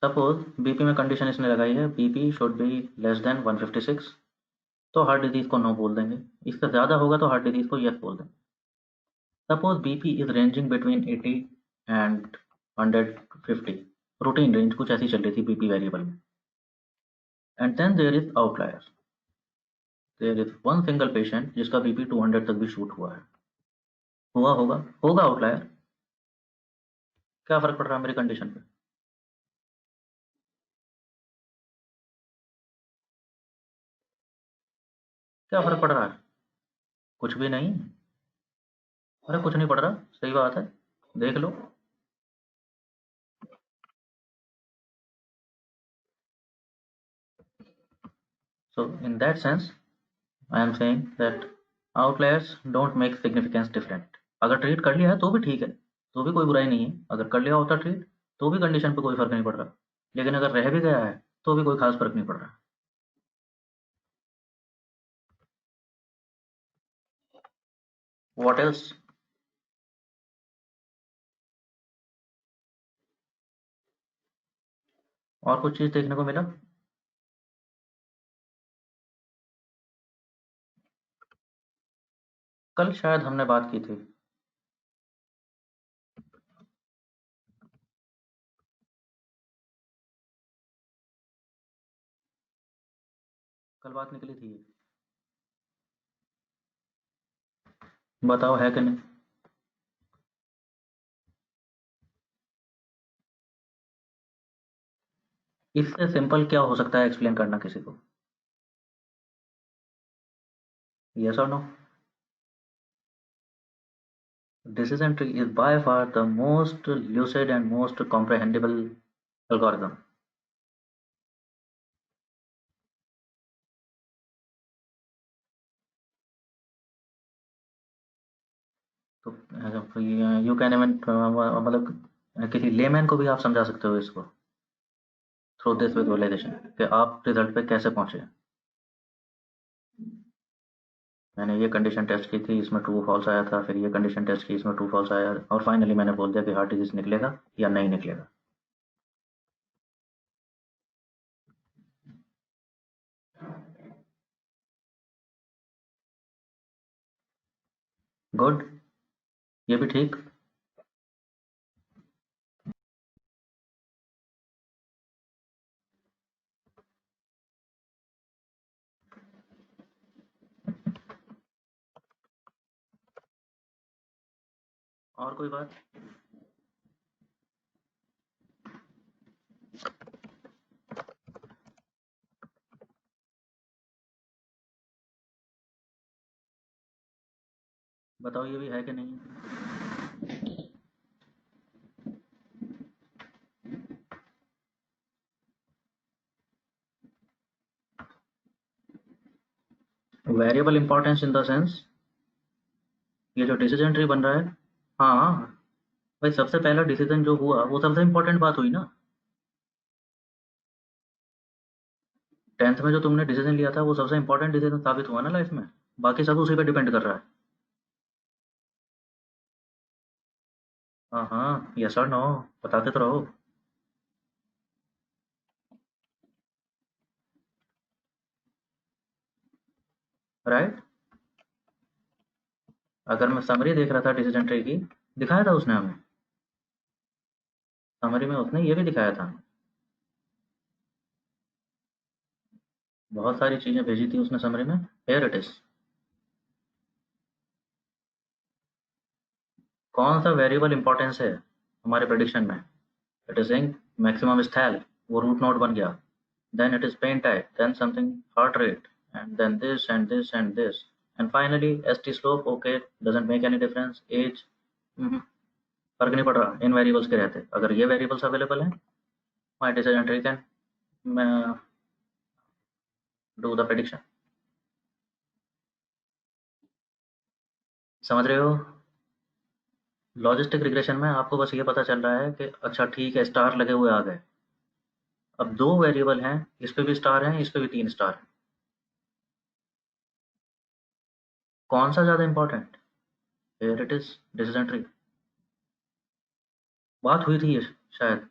सपोज बीपी में कंडीशन इसने लगाई है, BP should be less than 156, तो हार्ट डिजीज को नो बोल देंगे। इससे ज़्यादा होगा तो हार्ट डिजीज को यस बोल देंगे। Suppose BP is ranging between 80 and 150, routine range कुछ ऐसी चल रही थी बीपी वेरिएबल में। And then there is outlier, there is one single patient जिसका बीपी 200 तक भी शूट हुआ है। हुआ होगा, होगा आउटलायर। क्या फर्क पड़ रहा है मेरी कंडीशन पे? क्या फर्क पड़ रहा है? कुछ भी नहीं। अरे कुछ नहीं पड़ रहा, सही बात है, देख लो। So in that sense, I am saying that outliers don't make significance different. अगर ट्रीट कर लिया है तो भी ठीक है, तो भी कोई बुराई नहीं है। अगर कर लिया होता ट्रीट तो भी कंडीशन पे कोई फर्क नहीं पड़ रहा, लेकिन अगर रह भी गया है तो भी कोई खास फर्क नहीं पड़ रहा। What else? और कुछ चीज देखने को मिला? कल शायद हमने बात की थी। कल बात निकली थी, बताओ है कि नहीं? इससे सिंपल क्या हो सकता है एक्सप्लेन करना किसी को? यस और no? Decision tree is by far the most lucid and most comprehensible algorithm. तो यू कैन इवन मतलब किसी लेमैन को भी आप समझा सकते हो इसको थ्रू दिस विजुअलाइजेशन कि आप रिजल्ट पे कैसे पहुंचे। मैंने ये कंडीशन टेस्ट की थी, इसमें ट्रू फॉल्स आया था, फिर ये कंडीशन टेस्ट की, इसमें ट्रू फॉल्स आया, और फाइनली मैंने बोल दिया कि हार्ट डिजीज निकलेगा या नहीं निकलेगा। गुड, ये भी ठीक। और कोई बात? बताओ ये भी है कि नहीं? Variable importance in the sense, ये जो डिसीजन ट्री बन रहा है। हाँ भाई, सबसे पहला डिसीजन जो हुआ वो सबसे इम्पोर्टेंट बात हुई ना। 10th में जो तुमने डिसीजन लिया था वो सबसे इम्पोर्टेंट डिसीजन साबित हुआ ना लाइफ में। बाकी सब उसी पे डिपेंड कर रहा है। हाँ हाँ, यस और नो, बताते तो रहो। राइट। अगर मैं समरी देख रहा था डिसीजन ट्री की, दिखाया था उसने हमें। समरी में उसने ये भी दिखाया था। बहुत सारी चीजें भेजी थी उसने समरी में। Here it is. कौन सा वेरिएबल इंपॉर्टेंस है हमारे प्रेडिक्शन में? It is saying maximum thal, वो रूट नोड बन गया। Then it is pain type, then something heart rate, and then this and this and this, and finally st slope, okay, doesn't make any difference, age, फर्क नहीं पड़ रहा इन variables के रहते। अगर ये वेरिएबल्स अवेलेबल हैं, my decision tree can do the prediction. समझ रहे हो? लॉजिस्टिक रिग्रेशन में आपको बस ये पता चल रहा है कि अच्छा ठीक है, स्टार लगे हुए आ गए। अब दो वेरिएबल हैं, इस पे भी स्टार हैं, इस पे भी 3 स्टार हैं। कौन सा ज़्यादा important? Here it is decision tree. बात हुई थी ये, शायद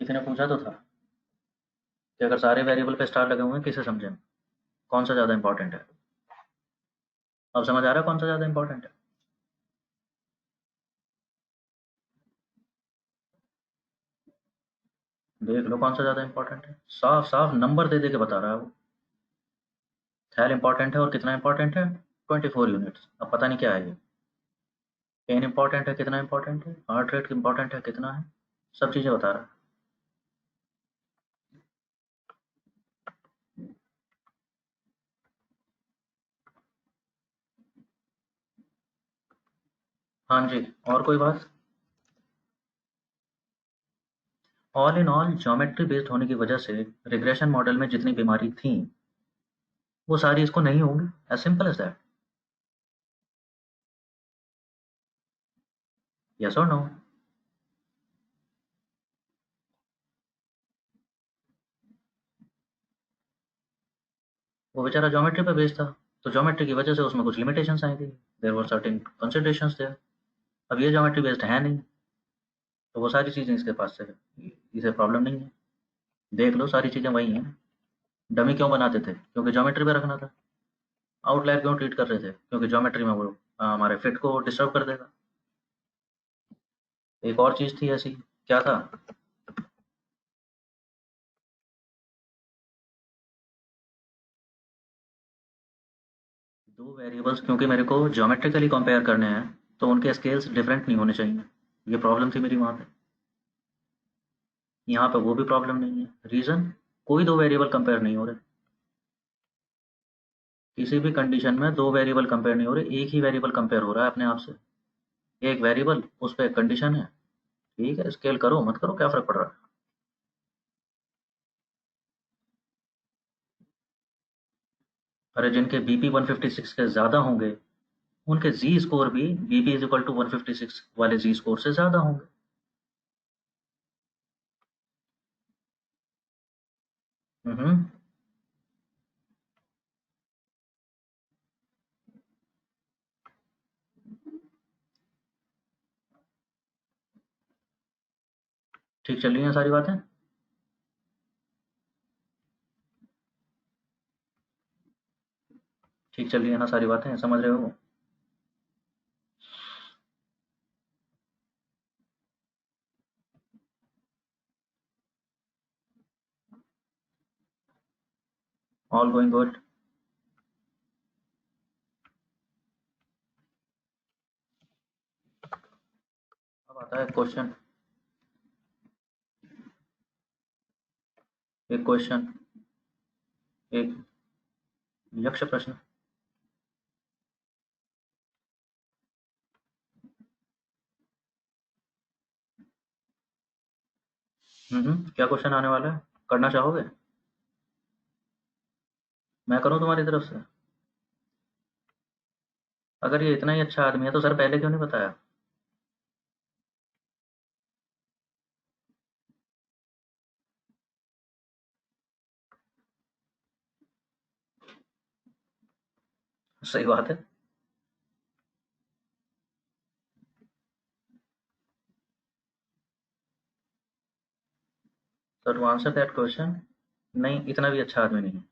किसी ने पूछा तो था कि अगर सारे वेरिएबल पे स्टार लगे हुए हैं किसे समझें, कौन सा ज़्यादा इंपॉर्टेंट है। अब समझ आ रहा है कौन सा ज़्यादा इंपॉर्टेंट है? देख लो कौन सा ज़्यादा इंपॉर्टेंट है, साफ साफ नंबर दे दे के बता रहा है वो। थैल इंपॉर्टेंट है और कितना इंपॉर्टेंट है? 24 यूनिट्स। अब पता नहीं क्या है ये। पेन इंपॉर्टेंट है, कितना इंपॉर्टेंट है? हार्ट रेट इंपॉर्टेंट है, कितना है? सब चीज़ें बता रहा है। हाँ जी, और कोई बात? All in all geometry based होने की वजह से रिग्रेशन मॉडल में जितनी बीमारी थी वो सारी इसको नहीं होंगी। As simple as that. Yes और नो? वो बेचारा ज्योमेट्री पे बेस्ड था, तो ज्योमेट्री की वजह से उसमें कुछ लिमिटेशंस आई थी। There were certain considerations there. अब ये ज्योमेट्री बेस्ड है नहीं, तो वो सारी चीज़ें इसके पास से है, इसे प्रॉब्लम नहीं है। देख लो सारी चीज़ें वही हैं। डमी क्यों बनाते थे? क्योंकि ज्योमेट्री पे रखना था। आउटलायर क्यों ट्रीट कर रहे थे? क्योंकि ज्योमेट्री में वो हमारे फिट को डिस्टर्ब कर देगा। एक और चीज़ थी ऐसी, क्या था? दो वेरिएबल्स क्योंकि मेरे को ज्योमेट्रिकली कंपेयर करने हैं, तो उनके स्केल्स डिफरेंट नहीं होने चाहिए। ये प्रॉब्लम थी मेरी वहाँ पे। यहाँ पे वो भी प्रॉब्लम नहीं है। रीज़न, कोई दो वेरिएबल कंपेयर नहीं हो रहे। किसी भी कंडीशन में दो वेरिएबल कंपेयर नहीं हो रहे, एक ही वेरिएबल कंपेयर हो रहा है अपने आप से। एक वेरिएबल, उस पे एक कंडीशन है। ठीक है, स्केल करो मत करो, क्या फ़र्क पड़ रहा है। अरे जिनके बीपी 156 के ज़्यादा होंगे, उनके जी स्कोर भी बीपी इज इक्वल टू 156 वाले जी स्कोर से ज़्यादा होंगे। हम्म। ठीक चल रही हैं सारी बातें। ठीक चल रही है ना सारी बातें, समझ रहे हो। All going good. अब आता है क्वेश्चन। एक क्वेश्चन, एक यक्ष प्रश्न। क्या क्वेश्चन आने वाला है, करना चाहोगे? मैं करूं तुम्हारी तरफ से? अगर ये इतना ही अच्छा आदमी है तो सर पहले क्यों नहीं बताया? सही बात है। Sir to answer that question, नहीं इतना भी अच्छा आदमी नहीं है।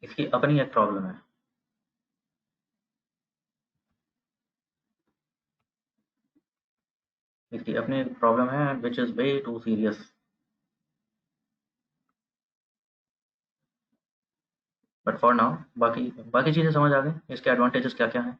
इसकी अपनी एक प्रॉब्लम है। इसकी अपनी एक प्रॉब्लम है which is way too serious. But for now, बाकी बाकी चीज़ें समझ आ गई, इसके एडवांटेजेस क्या क्या हैं।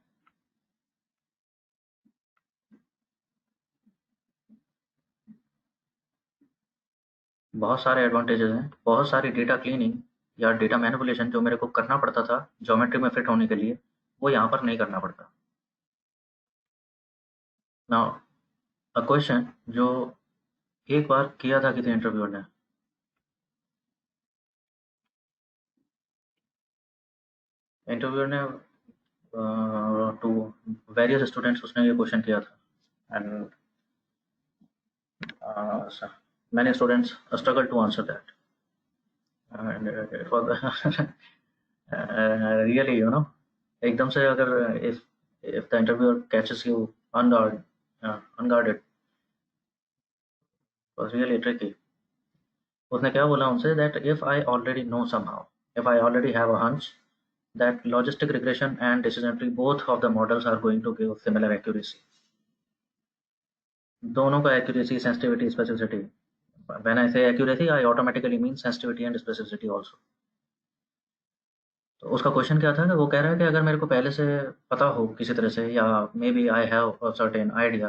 बहुत सारे एडवांटेजेस हैं, बहुत सारी डेटा क्लीनिंग या डेटा मैनिपुलेशन जो मेरे को करना पड़ता था ज्योमेट्री में फिट होने के लिए, वो यहाँ पर नहीं करना पड़ता। नाउ अ क्वेश्चन जो एक बार किया था किसी इंटरव्यूअर ने। इंटरव्यूअर ने टू वेरियस स्टूडेंट्स उसने ये क्वेश्चन किया था, and many students struggle to answer that, and it was really एकदम से अगर if the interviewer catches you unguard unguarded, was really tricky. उसने क्या बोला उनसे, that if I already know somehow, if I already have a hunch that logistic regression and decision tree both of the models are going to give similar accuracy। दोनों का accuracy, sensitivity, specificity, when I say accuracy I automatically mean sensitivity and specificity also। तो उसका question क्या था कि वो कह रहा है कि अगर मेरे को पहले से पता हो किसी तरह से, या maybe I have a certain idea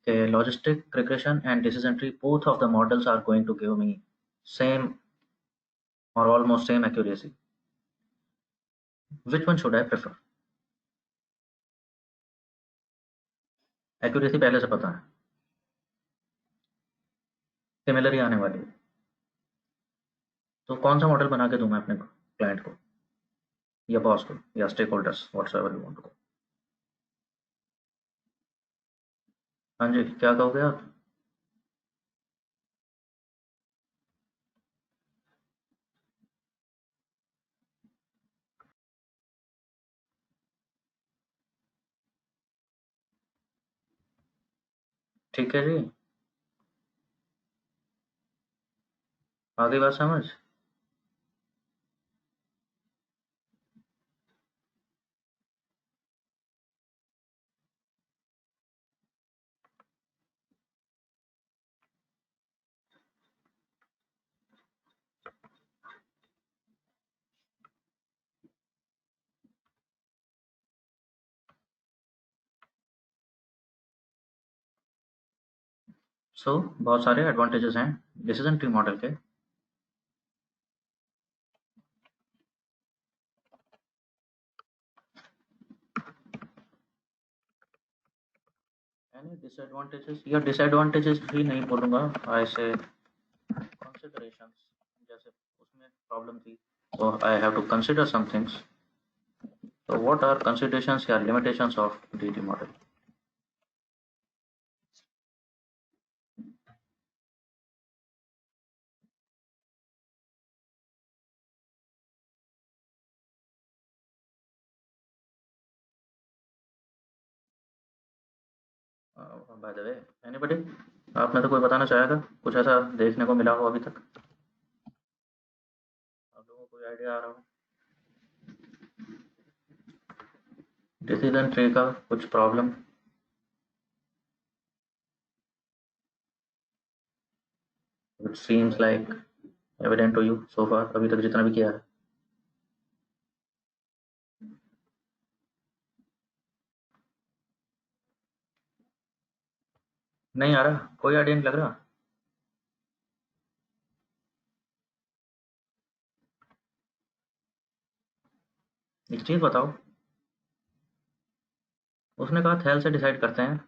कि logistic regression and decision tree both of the models are going to give me same और almost same accuracy, which one should I prefer. Accuracy पहले से पता है, similar ही आने वाली है, तो कौन सा मॉडल बना के दूं मैं अपने क्लाइंट को या बॉस को या stakeholders, whatsoever you want to. हाँ जी, क्या कहोगे आप? ठीक है जी, आ गई बात समझ। सो बहुत सारे एडवांटेजेस हैं डिसीजन ट्री मॉडल के। एनी डिसएडवांटेजेस या डिसएडवांटेजेस भी नहीं बोलूँगा, ऐसे कंसिडरेशंस, जैसे उसमें प्रॉब्लम थी तो I have to consider some things. So what are considerations या limitations of DT model? By the way, anybody? आप में तो कोई बताना चाहेगा कुछ ऐसा देखने को मिला हो अभी तक, आप लोगों को कोई आइडिया आ रहा हो डिसीजन ट्री का कुछ problem? It seems like evident to you so far, अभी तक जितना भी किया है। नहीं आ रहा, कोई आइडिया नहीं लग रहा। एक चीज़ बताओ, उसने कहा थैल से डिसाइड करते हैं,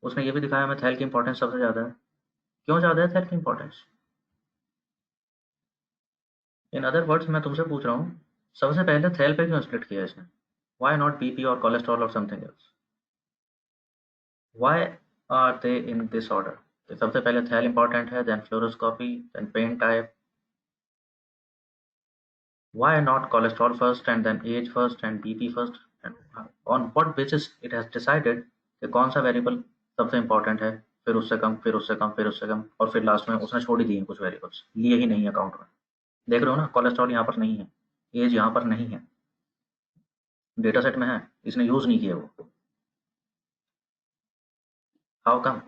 उसने ये भी दिखाया हमें थैल की इंपॉर्टेंस सबसे ज़्यादा है। क्यों ज़्यादा है थैल की इंपॉर्टेंस? इन अदर वर्ड्स मैं तुमसे पूछ रहा हूँ, सबसे पहले थैल पे क्यों स्प्लिट किया इसने? वाई नॉट बीपी और कोलेस्ट्रॉल और something else? Why are they in this order? तो सबसे पहले थैल इंपॉर्टेंट है, then fluoroscopy, then pain type. Why not cholesterol first and then age first and BP first? And on what basis it has decided कि कौन सा variable सबसे important है, फिर उससे कम, फिर उससे कम, फिर उससे कम, और फिर लास्ट में उसने छोड़ ही दिए कुछ वेरिएबल्स, लिए ही नहीं अकाउंट में। देख रहे हो ना, कोलेस्ट्रॉल यहाँ पर नहीं है, एज यहाँ पर नहीं है, डेटा सेट में है, इसने यूज नहीं किया वो। How come?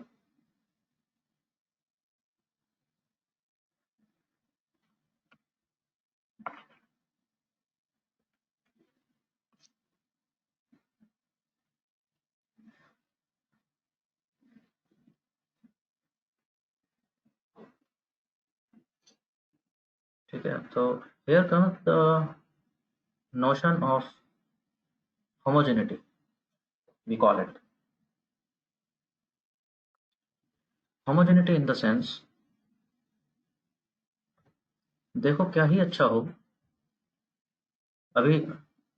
ठीक है, तो here comes the notion of homogeneity, we call it homogeneity in the sense, देखो क्या ही अच्छा हो, अभी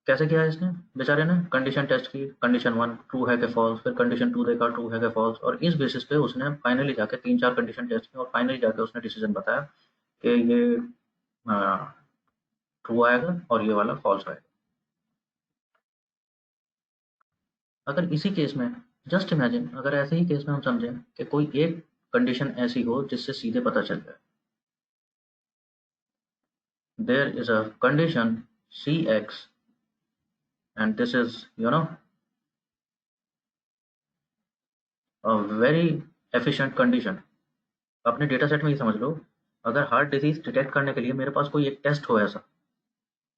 कैसे किया है इसने बेचारे ने, कंडीशन टेस्ट की, कंडीशन वन ट्रू है कि फॉल्स, फिर कंडीशन टू देखा ट्रू है कि फॉल्स, और इस बेसिस पे उसने फाइनली जाके तीन चार कंडीशन टेस्ट की और फाइनली जाके उसने डिसीजन बताया कि ये ट्रू आएगा और ये वाला फॉल्स आएगा। अगर इसी केस में, जस्ट इमेजिन, अगर ऐसे ही केस में हम समझें कि कोई एक कंडीशन ऐसी हो जिससे सीधे पता चल जाए, there is a condition C X and this is a very efficient condition. अपने डेटा सेट में ही समझ लो, अगर हार्ट डिजीज डिटेक्ट करने के लिए मेरे पास कोई एक टेस्ट हो ऐसा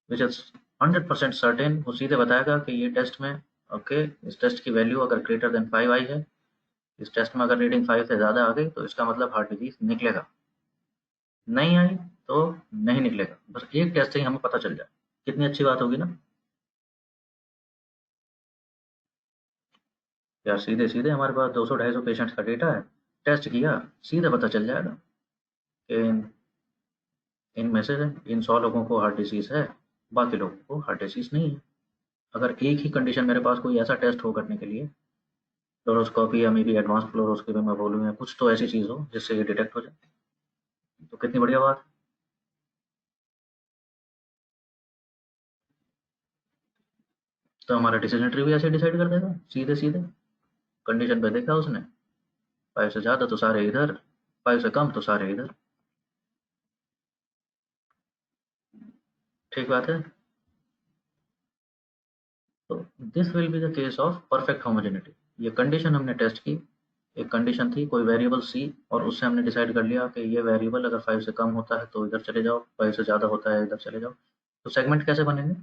विच इज 100% सर्टेन, वो सीधे बताएगा कि ये टेस्ट में, ओके, इस टेस्ट की वैल्यू अगर ग्रेटर देन 5 आई है, इस टेस्ट में अगर रीडिंग 5 से ज़्यादा आ गई तो इसका मतलब हार्ट डिजीज निकलेगा, नहीं आई तो नहीं निकलेगा। बस एक टेस्ट से ही हमें पता चल जाए, कितनी अच्छी बात होगी ना यार। सीधे सीधे हमारे पास 200-250 पेशेंट्स का डेटा है, टेस्ट किया, सीधे पता चल जाएगा कि इनमें से इन 100 लोगों को हार्ट डिजीज है, बाकी लोगों को हार्ट डिजीज नहीं है। अगर एक ही कंडीशन मेरे पास कोई ऐसा टेस्ट हो करने के लिए, फ्लोरोस्कोपी या मे बी एडवांस फ्लोरोस्कोपी मैं बोलूँ, या कुछ तो ऐसी चीज़ हो जिससे ये डिटेक्ट हो जाए, तो कितनी बढ़िया बात है। तो हमारा डिसीजन ट्री भी ऐसे डिसाइड कर देगा सीधे सीधे, कंडीशन पे देखा उसने, 5 से ज़्यादा तो सारे इधर, 5 से कम तो सारे इधर। ठीक बात है। तो this will be the case of perfect homogeneity. ये कंडीशन हमने टेस्ट की, एक कंडीशन थी कोई वेरिएबल सी, और उससे हमने डिसाइड कर लिया कि ये वेरिएबल अगर 5 से कम होता है तो इधर चले जाओ, 5 से ज़्यादा होता है इधर चले जाओ। तो सेगमेंट कैसे बनेंगे?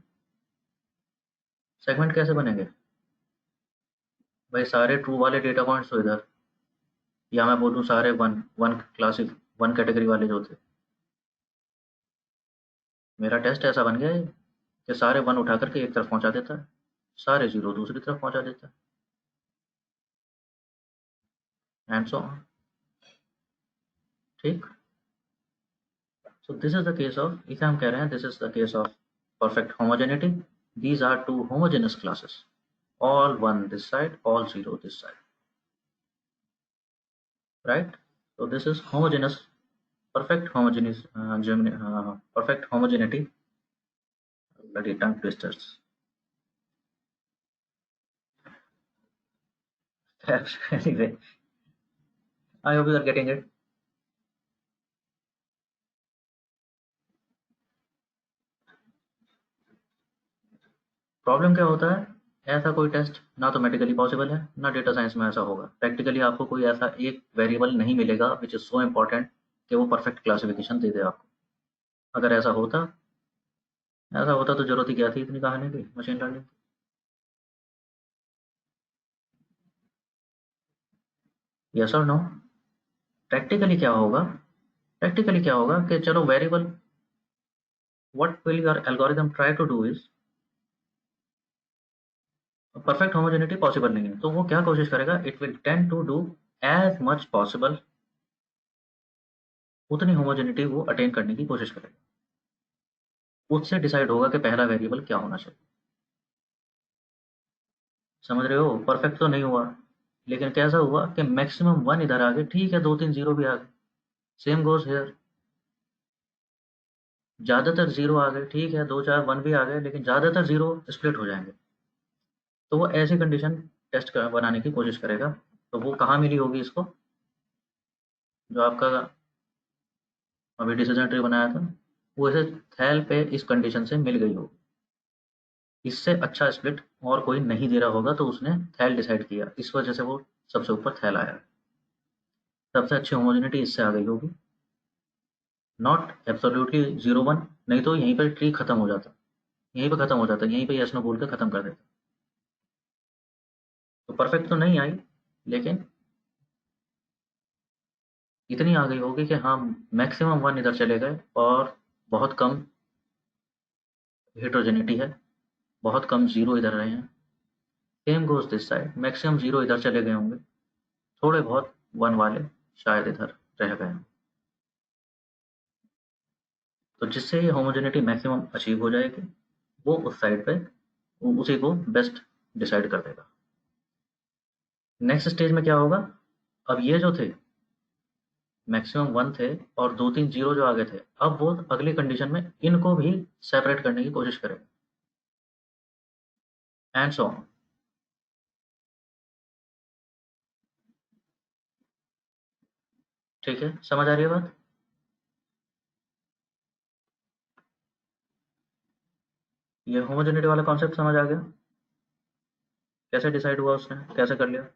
सेगमेंट कैसे बनेंगे? भाई सारे ट्रू वाले डेटा पॉइंट्स तो इधर, या मैं बोलूँ सारे one one classic one category वाले जो थे, मेरा टेस्ट ऐसा बन गया है कि सारे वन उठा करके एक तरफ पहुंचा देता है, सारे जीरो दूसरी तरफ पहुंचा देता है, एंड सो ऑन। ठीक। So this is the case of, इसे हम कह रहे हैं this is the case of perfect homogeneity. These are two homogeneous classes, all one this side, all zero this side, right? So this is homogeneous, perfect homogeneous, perfect homogeneity. Bloody tongue twisters. Anyway, I hope you are getting it. Problem क्या होता है, ऐसा कोई test ना तो medically possible है ना data science में ऐसा होगा। प्रैक्टिकली आपको कोई ऐसा एक वेरिएबल नहीं मिलेगा विच इज सो इम्पोर्टेंट कि वो परफेक्ट क्लासिफिकेशन दे दे आपको। अगर ऐसा होता तो जरूरत ही क्या थी इतनी कहानी की मशीन लर्निंग। यस और नो। प्रैक्टिकली क्या होगा कि चलो variable, what will your algorithm try to do is, perfect homogeneity possible नहीं है तो वो क्या कोशिश करेगा, it will tend to do as much possible, उतनी होमोजेनिटी वो अटेन करने की कोशिश करेगा। उससे डिसाइड होगा कि पहला वेरिएबल क्या होना चाहिए। समझ रहे हो, परफेक्ट तो नहीं हुआ, लेकिन कैसा हुआ कि मैक्सिमम वन इधर आ गए, ठीक है दो तीन जीरो भी आ गए, सेम गोज हेयर। ज्यादातर जीरो आ गए, ठीक है दो चार वन भी आ गए, लेकिन ज्यादातर जीरो स्प्लिट हो जाएंगे। तो वो ऐसी कंडीशन टेस्ट बनाने की कोशिश करेगा। तो वो कहाँ मिली होगी इसको, जो आपका अभी डिसीजन ट्री बनाया था, वो इसे थैल पे इस कंडीशन से मिल गई होगी। इससे अच्छा स्प्लिट और कोई नहीं दे रहा होगा तो उसने थैल डिसाइड किया, इस वजह से वो सबसे ऊपर थैल आया। सबसे अच्छी होमोजेनिटी इससे आ गई होगी, नॉट एब्सोल्युटली जीरो वन, नहीं तो यहीं पर ट्री खत्म हो जाता, यहीं पर खत्म हो जाता, यहीं पे यस नो बोल के खत्म कर देता। तो परफेक्ट तो नहीं आई, लेकिन इतनी आ गई होगी कि हाँ मैक्सिमम वन इधर चले गए और बहुत कम हेट्रोजेनिटी है, बहुत कम जीरो इधर रहे हैं। Same goes this side, maximum zero इधर चले गए होंगे, थोड़े बहुत वन वाले शायद इधर रह गए हैं। तो जिससे ये होमोजेनिटी मैक्सिमम अचीव हो जाएगी, वो उस साइड पे उसी को बेस्ट डिसाइड कर देगा। नेक्स्ट स्टेज में क्या होगा, अब ये जो थे मैक्सिमम वन थे और दो तीन जीरो जो आगे थे, अब वो अगली कंडीशन में इनको भी सेपरेट करने की कोशिश करेगा, एंड सो ऑन। ठीक है, समझ आ रही है बात। ये होमोजेनिटी वाला कॉन्सेप्ट समझ आ गया, कैसे डिसाइड हुआ उसने, कैसे कर लिया।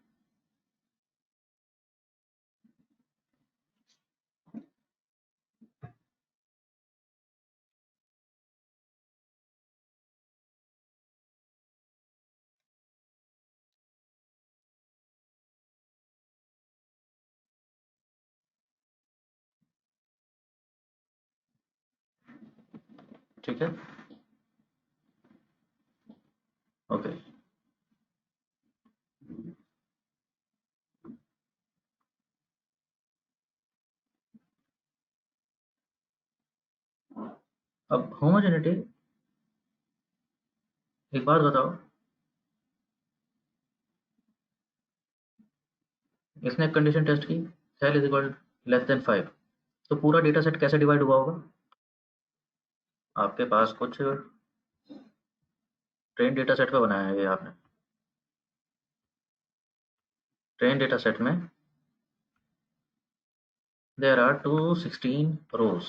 ठीक है, ओके। अब होमोजेनिटी, एक बात बताओ, इसने एक कंडीशन टेस्ट की, cell is equal less than five, तो पूरा डेटा सेट कैसे डिवाइड हुआ होगा। आपके पास कुछ ट्रेन डेटा सेट पे बनाया है ये आपने, ट्रेन डेटा सेट में देयर आर 216 रोज,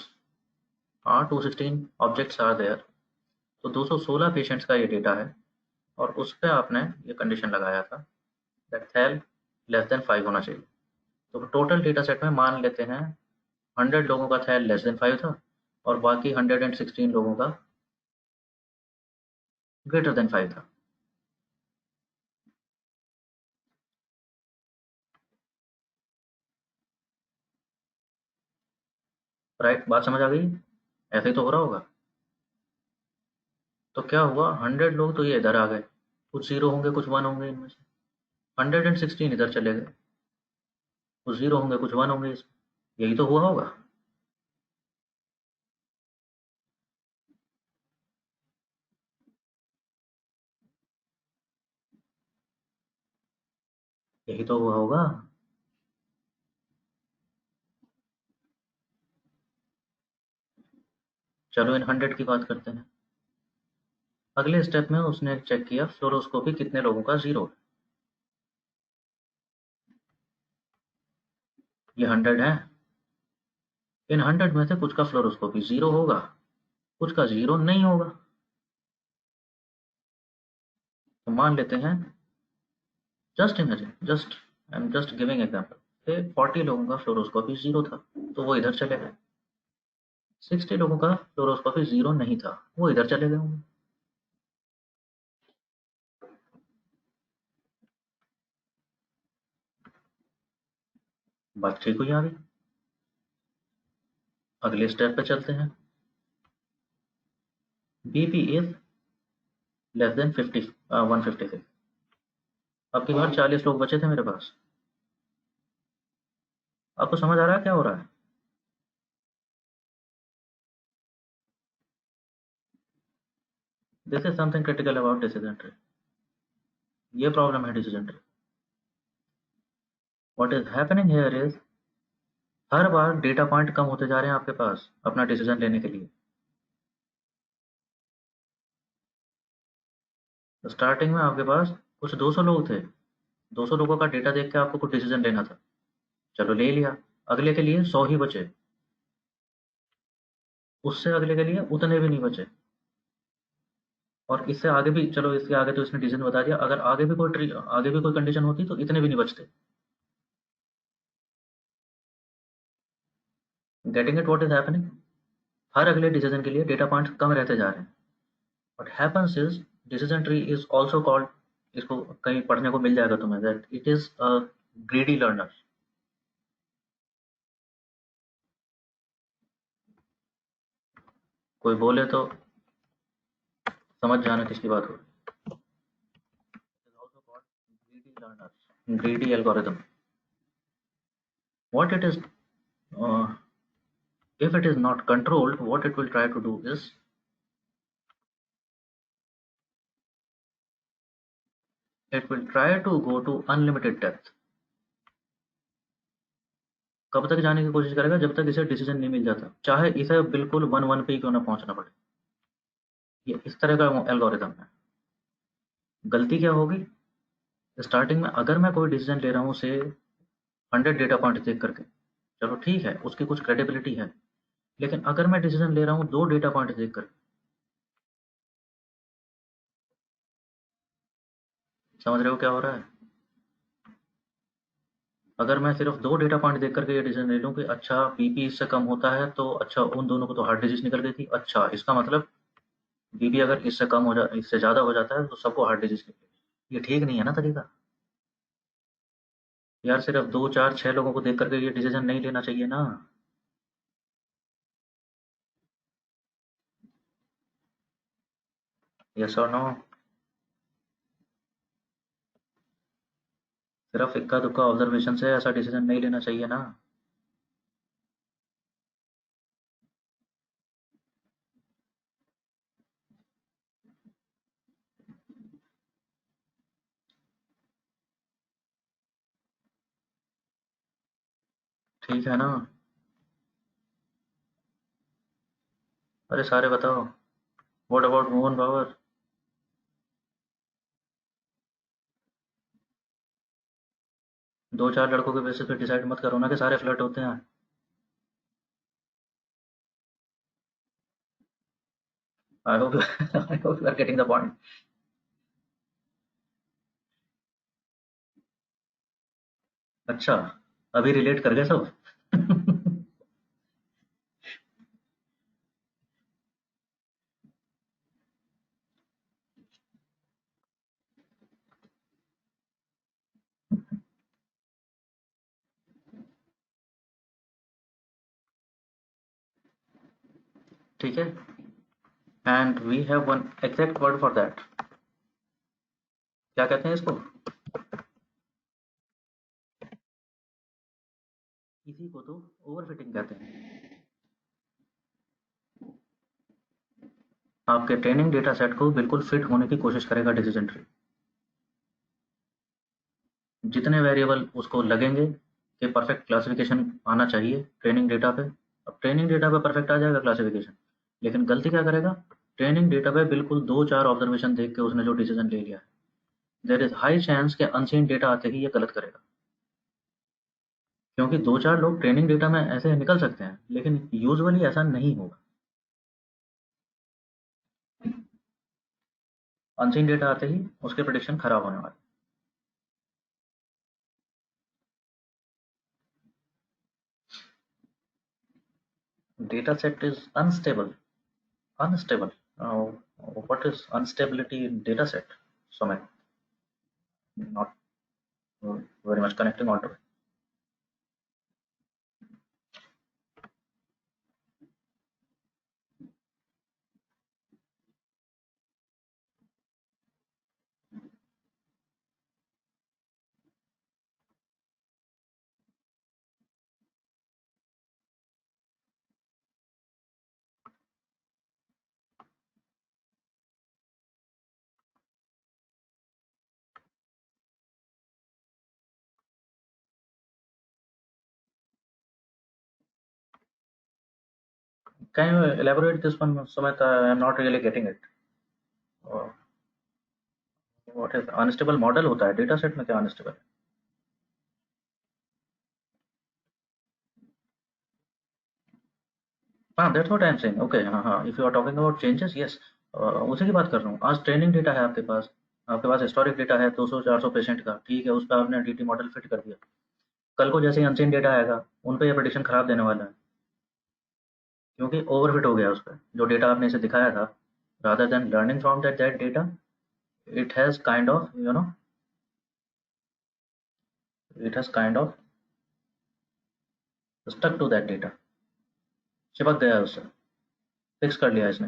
हाँ 216 ऑब्जेक्ट्स आर देयर। तो 216 पेशेंट्स का ये डेटा है, और उस पे आपने ये कंडीशन लगाया था दैट थेल लेस देन 5 होना चाहिए। तो टोटल डेटा सेट में मान लेते हैं 100 लोगों का थेल लेस देन 5 था, और बाकी 116 लोगों का ग्रेटर देन 5 था। राइट, बात समझ आ गई? ऐसे ही तो हो रहा होगा। तो क्या हुआ, 100 लोग तो ये इधर आ गए, कुछ जीरो होंगे कुछ वन होंगे इनमें से। 116 इधर चले गए, कुछ जीरो होंगे कुछ वन होंगे इसमें। यही तो हुआ होगा। यही तो हुआ होगा। चलो इन 100 की बात करते हैं। अगले स्टेप में उसने चेक किया फ्लोरोस्कोपी कितने लोगों का जीरो है। ये 100 है। इन 100 में से कुछ का फ्लोरोस्कोपी जीरो होगा, कुछ का जीरो नहीं होगा। तो मान लेते हैं, just imagine, just I am just giving example, 40 लोगों का फ्लोरोस्कोपी जीरो था, तो वो इधर चले गए। 60 लोगों का फ्लोरोस्कोपी जीरो नहीं था, वो इधर चले गए होंगे। बात ठीक हुई आ गई। अगले स्टेप पे चलते हैं। BP is less then 156। अब की बार 40 लोग बचे थे मेरे पास। आपको समझ आ रहा है क्या हो रहा है? This is something critical about decision tree. ये प्रॉब्लम है decision tree. What is happening here is, हर बार डेटा पॉइंट कम होते जा रहे हैं आपके पास अपना डिसीजन लेने के लिए। तो स्टार्टिंग में आपके पास कुछ 200 लोग थे, 200 लोगों का डेटा देख के आपको कुछ डिसीजन लेना था, चलो ले लिया। अगले के लिए 100 ही बचे, उससे अगले के लिए उतने भी नहीं बचे, और इससे आगे भी, चलो इसके आगे तो इसने डिसीजन बता दिया, अगर आगे भी कोई कंडीशन होती तो इतने भी नहीं बचते। Getting it what is happening, हर अगले डिसीजन के लिए डेटा पॉइंट्स कम रहते जा रहे हैं। What happens is, decision tree is also called, इसको कहीं पढ़ने को मिल जाएगा तुम्हें, that it is a greedy learner. कोई बोले तो समझ जाना किसकी बात हो रही है। It is also called greedy learner, greedy algorithm. What it is, uh, if it is not controlled, what it will try to do is it will try to go to unlimited depth। कब तक जाने की कोशिश करेगा, जब तक इसे decision नहीं मिल जाता, चाहे इसे बिल्कुल वन वन पे ही क्यों ना पहुंचना पड़े। ये इस तरह का एल्गोरिथम है। गलती क्या होगी, स्टार्टिंग में अगर मैं कोई डिसीजन ले रहा हूँ से 100 डेटा पॉइंट देख करके, चलो ठीक है उसकी कुछ क्रेडिबिलिटी है। लेकिन अगर मैं डिसीजन ले रहा हूँ 2 डेटा पॉइंट देख कर, समझ रहे हो क्या हो रहा है? अगर मैं सिर्फ 2 डेटा पॉइंट देख करके ये डिसीजन ले लूँ कि अच्छा बीपी इससे कम होता है, तो अच्छा उन दोनों को तो हार्ट डिजीज निकल गई थी, अच्छा इसका मतलब बीपी अगर इससे कम हो जा इससे ज़्यादा हो जाता है तो सबको हार्ट डिजीज निकलेगी। ये ठीक नहीं है ना तरीका। यार सिर्फ 2 4 6 लोगों को देख करके ये डिसीजन नहीं लेना चाहिए ना। यस और नो। सिर्फ इक्का दुक्का ऑब्जर्वेशन से ऐसा डिसीजन नहीं लेना चाहिए ना। ठीक है ना। अरे सारे बताओ। What about Mohan power? 2 4 लड़कों के बेसिस पे डिसाइड मत करो ना कि सारे फ्लर्ट होते हैं। I hope I hope you are getting the point. अच्छा, अभी रिलेट कर गए सब। ठीक है, and we have one exact word for that. क्या कहते हैं इसको? इसी को तो ओवरफिटिंग कहते हैं। आपके ट्रेनिंग डेटा सेट को बिल्कुल फिट होने की कोशिश करेगा डिसीजन ट्री। जितने वेरिएबल उसको लगेंगे कि परफेक्ट क्लासिफिकेशन आना चाहिए ट्रेनिंग डेटा पे, अब ट्रेनिंग डेटा पे परफेक्ट आ जाएगा क्लासिफिकेशन, लेकिन गलती क्या करेगा? ट्रेनिंग डेटा पे बिल्कुल 2-4 ऑब्जर्वेशन देख के उसने जो डिसीजन ले लिया है, देयर इज हाई चांस कि अनसीन डेटा आते ही ये गलत करेगा। क्योंकि 2-4 लोग ट्रेनिंग डेटा में ऐसे निकल सकते हैं, लेकिन यूजुअली ऐसा नहीं होगा। अनसीन डेटा आते ही उसके प्रेडिक्शन खराब होने वाले। Data set is unstable. Unstable. What is instability in data set? So I'm not very much connecting onto it. Can you elaborate this one, Sumit? I'm not really getting it. Uh, what is unstable model होता है data set में? क्या unstable? हाँ, that's what I'm saying. Okay, हाँ हाँ, if you are talking about changes, yes, उसी की बात कर रहा हूँ। आज ट्रेनिंग डेटा है आपके पास हिस्टोरिक डेटा है 200-400 पेशेंट का, ठीक है, उस पर आपने डीटी मॉडल फिट कर दिया। कल को जैसे ही अनचेन डेटा आएगा, उन पे ये प्रेडिक्शन खराब देने वाला है, क्योंकि ओवरफिट हो गया उस पर जो डेटा आपने इसे दिखाया था। Rather than learning from that data, it has kind of it has kind of stuck to that data, चिपक गया है उससे, फिक्स कर लिया इसने।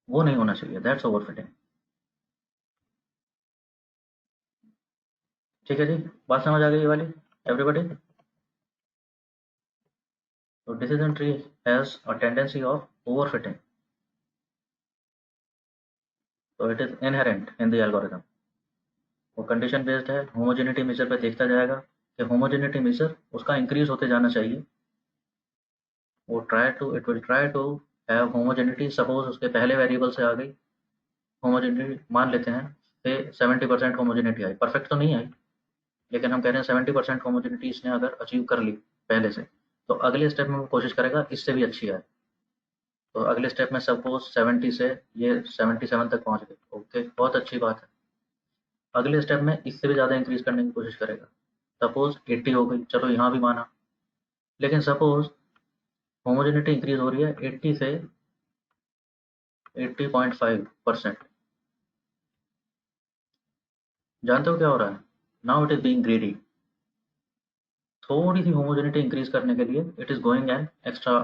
वो नहीं होना चाहिए, दैट्स ओवरफिटिंग। ठीक है जी, बात समझ आ गई ये वाली एवरीबॉडी? तो decision tree has a tendency of overfitting, तो it is inherent in the algorithm. वो कंडीशन बेस्ड है, होमोजेनिटी मेजर पे देखता जाएगा कि होमोजेनिटी मेजर उसका इंक्रीज होते जाना चाहिए। वो it will try to have homogeneity. Suppose उसके पहले वेरिएबल से आ गई होमोजेनिटी, मान लेते हैं कि 70% होमोजेनिटी आई, परफेक्ट तो नहीं आई, लेकिन हम कह रहे हैं 70% होमोजेनिटी इसने अगर अचीव कर ली पहले से, तो अगले स्टेप में वो कोशिश करेगा इससे भी अच्छी आए। तो अगले स्टेप में सपोज 70 से ये 77 तक पहुंच गए, ओके, बहुत अच्छी बात है। अगले स्टेप में इससे भी ज़्यादा इंक्रीज करने की कोशिश करेगा। सपोज 80 हो गई, चलो यहाँ भी माना, लेकिन सपोज होमोजेनिटी इंक्रीज हो रही है 80 से 80.5%। जानते हो क्या हो रहा है? Now it is being ग्रेडी। थोड़ी सी होमोजेनिटी इंक्रीज करने के लिए it is going an extra,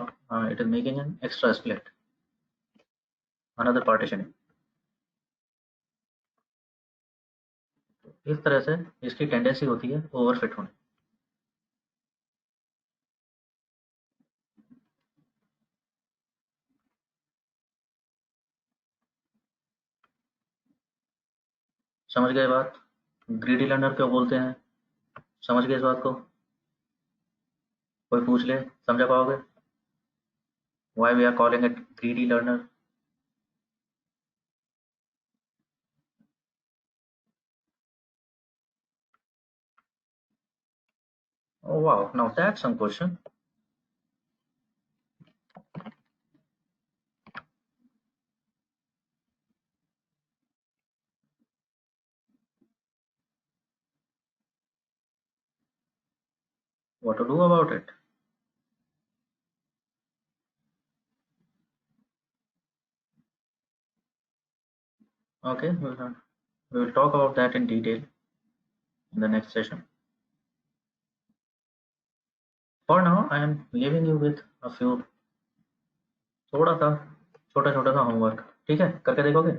it is making an extra split, another partitioning. इस तरह से इसकी टेंडेंसी होती है ओवरफिट होने। समझ गए बात? ग्रीडी लर्नर क्यों बोलते हैं? समझ गए इस बात को? कोई पूछ ले, समझा पाओगे? Why we are calling it greedy learner? Oh wow, now that's some question. What to do about it? Okay, we will talk about that in detail in the next session. For now, I am leaving you with a few थोड़ा सा छोटा छोटा सा homework, ठीक है, करके देखोगे?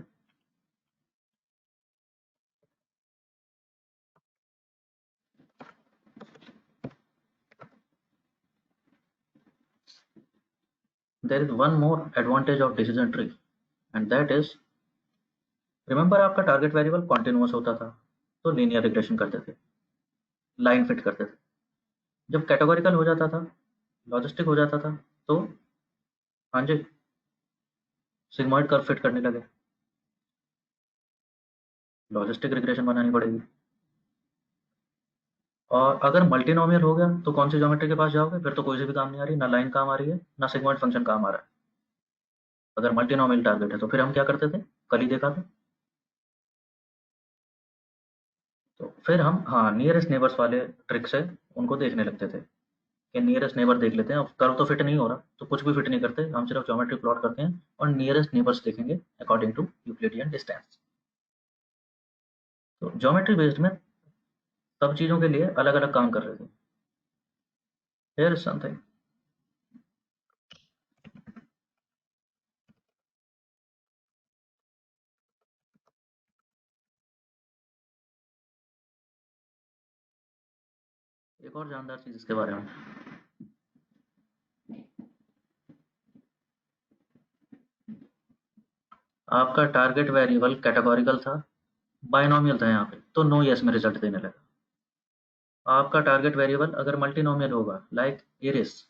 There is one more advantage of decision tree, and that is, remember आपका टारगेट वेरिएबल कॉन्टिन्यूअस होता था तो लीनियर रिग्रेशन करते थे, लाइन फिट करते थे। जब कैटेगोरिकल हो जाता था, लॉजिस्टिक हो जाता था, तो हाँ जी, सिग्मॉइड कर्व फिट करने लगे, लॉजिस्टिक रिग्रेशन बनानी पड़ेगी। और अगर मल्टीनोमियल हो गया तो कौन सी ज्योमेट्री के पास जाओगे? फिर तो कोई सी भी काम नहीं आ रही, ना लाइन काम आ रही है, ना सिग्मॉइड फंक्शन काम आ रहा है। अगर मल्टीनोमियल टारगेट है तो फिर हम क्या करते थे? कल ही देखा था। तो फिर हम हाँ नियरेस्ट नेबर्स वाले ट्रिक से उनको देखने लगते थे कि नियरेस्ट नेबर देख लेते हैं। अब कर्व तो फिट नहीं हो रहा तो कुछ भी फिट नहीं करते, हम सिर्फ ज्योमेट्री प्लॉट करते हैं और नियरेस्ट नेबर्स देखेंगे अकॉर्डिंग टू यूक्लिडियन डिस्टेंस। तो ज्योमेट्री बेस्ड में सब चीज़ों के लिए अलग अलग काम कर रहे थे। Here is something. एक और जानदार चीज़ इसके बारे में, आपका टारगेट वेरिएबल कैटेगोरिकल था, बाइनोमियल था यहाँ पे, तो नो यस में रिजल्ट देने लगा। आपका टारगेट वेरिएबल अगर मल्टीनोमियल होगा लाइक इरिस,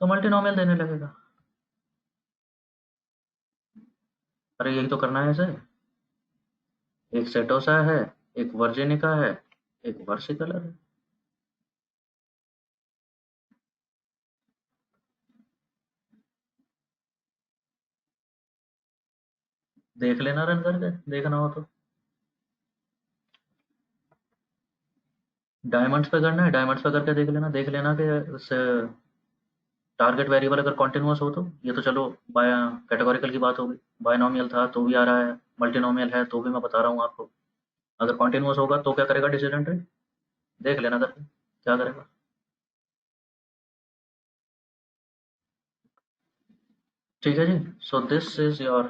तो मल्टीनोमियल देने लगेगा। अरे यही तो करना है इसे। एक सेटोसा है, एक वर्जेनिका है, एक वर्सिकलर है। देख लेना रन करके, देखना हो तो। डायमंड्स पे करना है, डायमंड्स पे करके देख लेना कि टारगेट वेरिएबल अगर कॉन्टिन्यूअस हो तो। ये तो चलो बाय कैटेगोरिकल की बात होगी, बायनोमियल था तो भी आ रहा है, मल्टीनोमियल है तो भी मैं बता रहा हूँ आपको। अगर कॉन्टिन्यूअस होगा तो क्या करेगा डिसीजन ट्री? देख लेना करके क्या करेगा। ठीक है जी, so this is your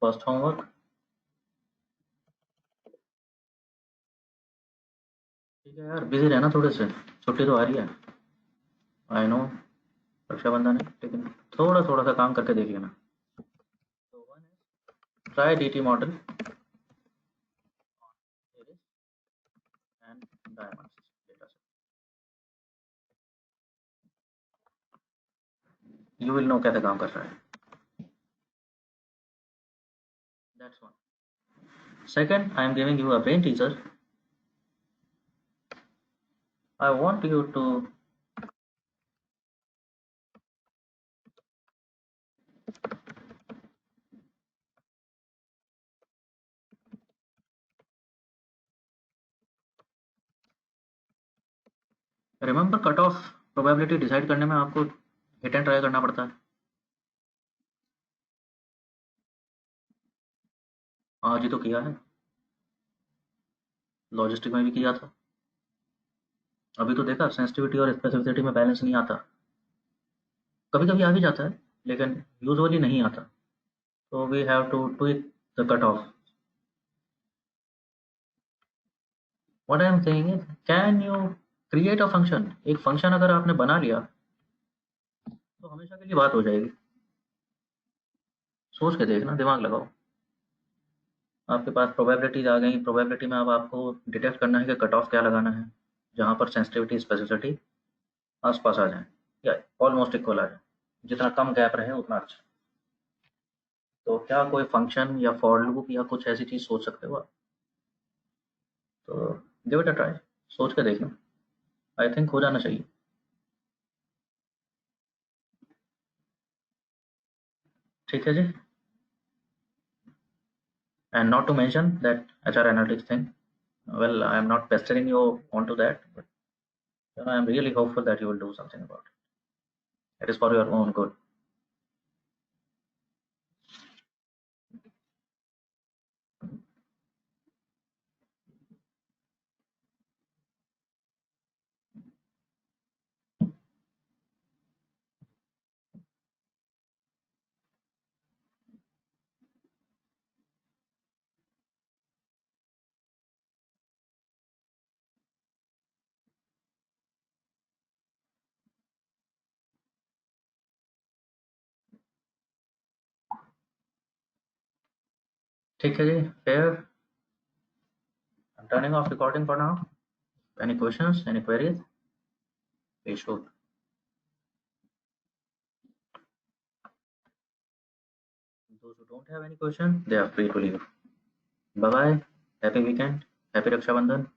first homework. ठीक है यार, बिजी रहना थोड़े से, छुट्टी तो आ रही है, आई नो, रक्षाबंधन है, लेकिन थोड़ा थोड़ा सा काम करके देख लेना। तो one is try DT model areas and diamonds data set, you will know कैसे काम कर रहा है। That's one. Second, I am giving you a brain teaser. I want you to remember cut off probability decide करने में आपको hit and try करना पड़ता है। आज ही तो किया है, लॉजिस्टिक में भी किया था। अभी तो देखा सेंसिटिविटी और स्पेसिफिसिटी में बैलेंस नहीं आता, कभी कभी आ भी जाता है लेकिन यूजुअली नहीं आता। तो we have to tweak the cut off. What I am saying is, can you create a function? एक फंक्शन अगर आपने बना लिया तो हमेशा के लिए बात हो जाएगी। सोच के देखना, दिमाग लगाओ। आपके पास प्रोबेबिलिटीज आ गई, प्रोबेबिलिटी में अब आपको डिटेक्ट करना है कि कट ऑफ क्या लगाना है जहाँ पर सेंसिटिविटी स्पेसिसिटी आस-पास आ जाए या ऑलमोस्ट इक्वल आ जाए। जितना कम गैप रहे उतना अच्छा। तो क्या कोई फंक्शन या फॉर लूप या कुछ ऐसी चीज़ सोच सकते हो आप? तो गिव इट अ ट्राई, सोच के देखना, आई थिंक हो जाना चाहिए। ठीक है जी, and not to mention that HR analytics thing, well, I am not pestering you onto that, but I am really hopeful that you will do something about it. It is for your own good. ठीक है जी, fair. I'm turning off recording for now. Any questions, any queries? Please shoot. Those who don't have any question, they are free to leave. Bye bye. Happy weekend. Happy Raksha Bandhan.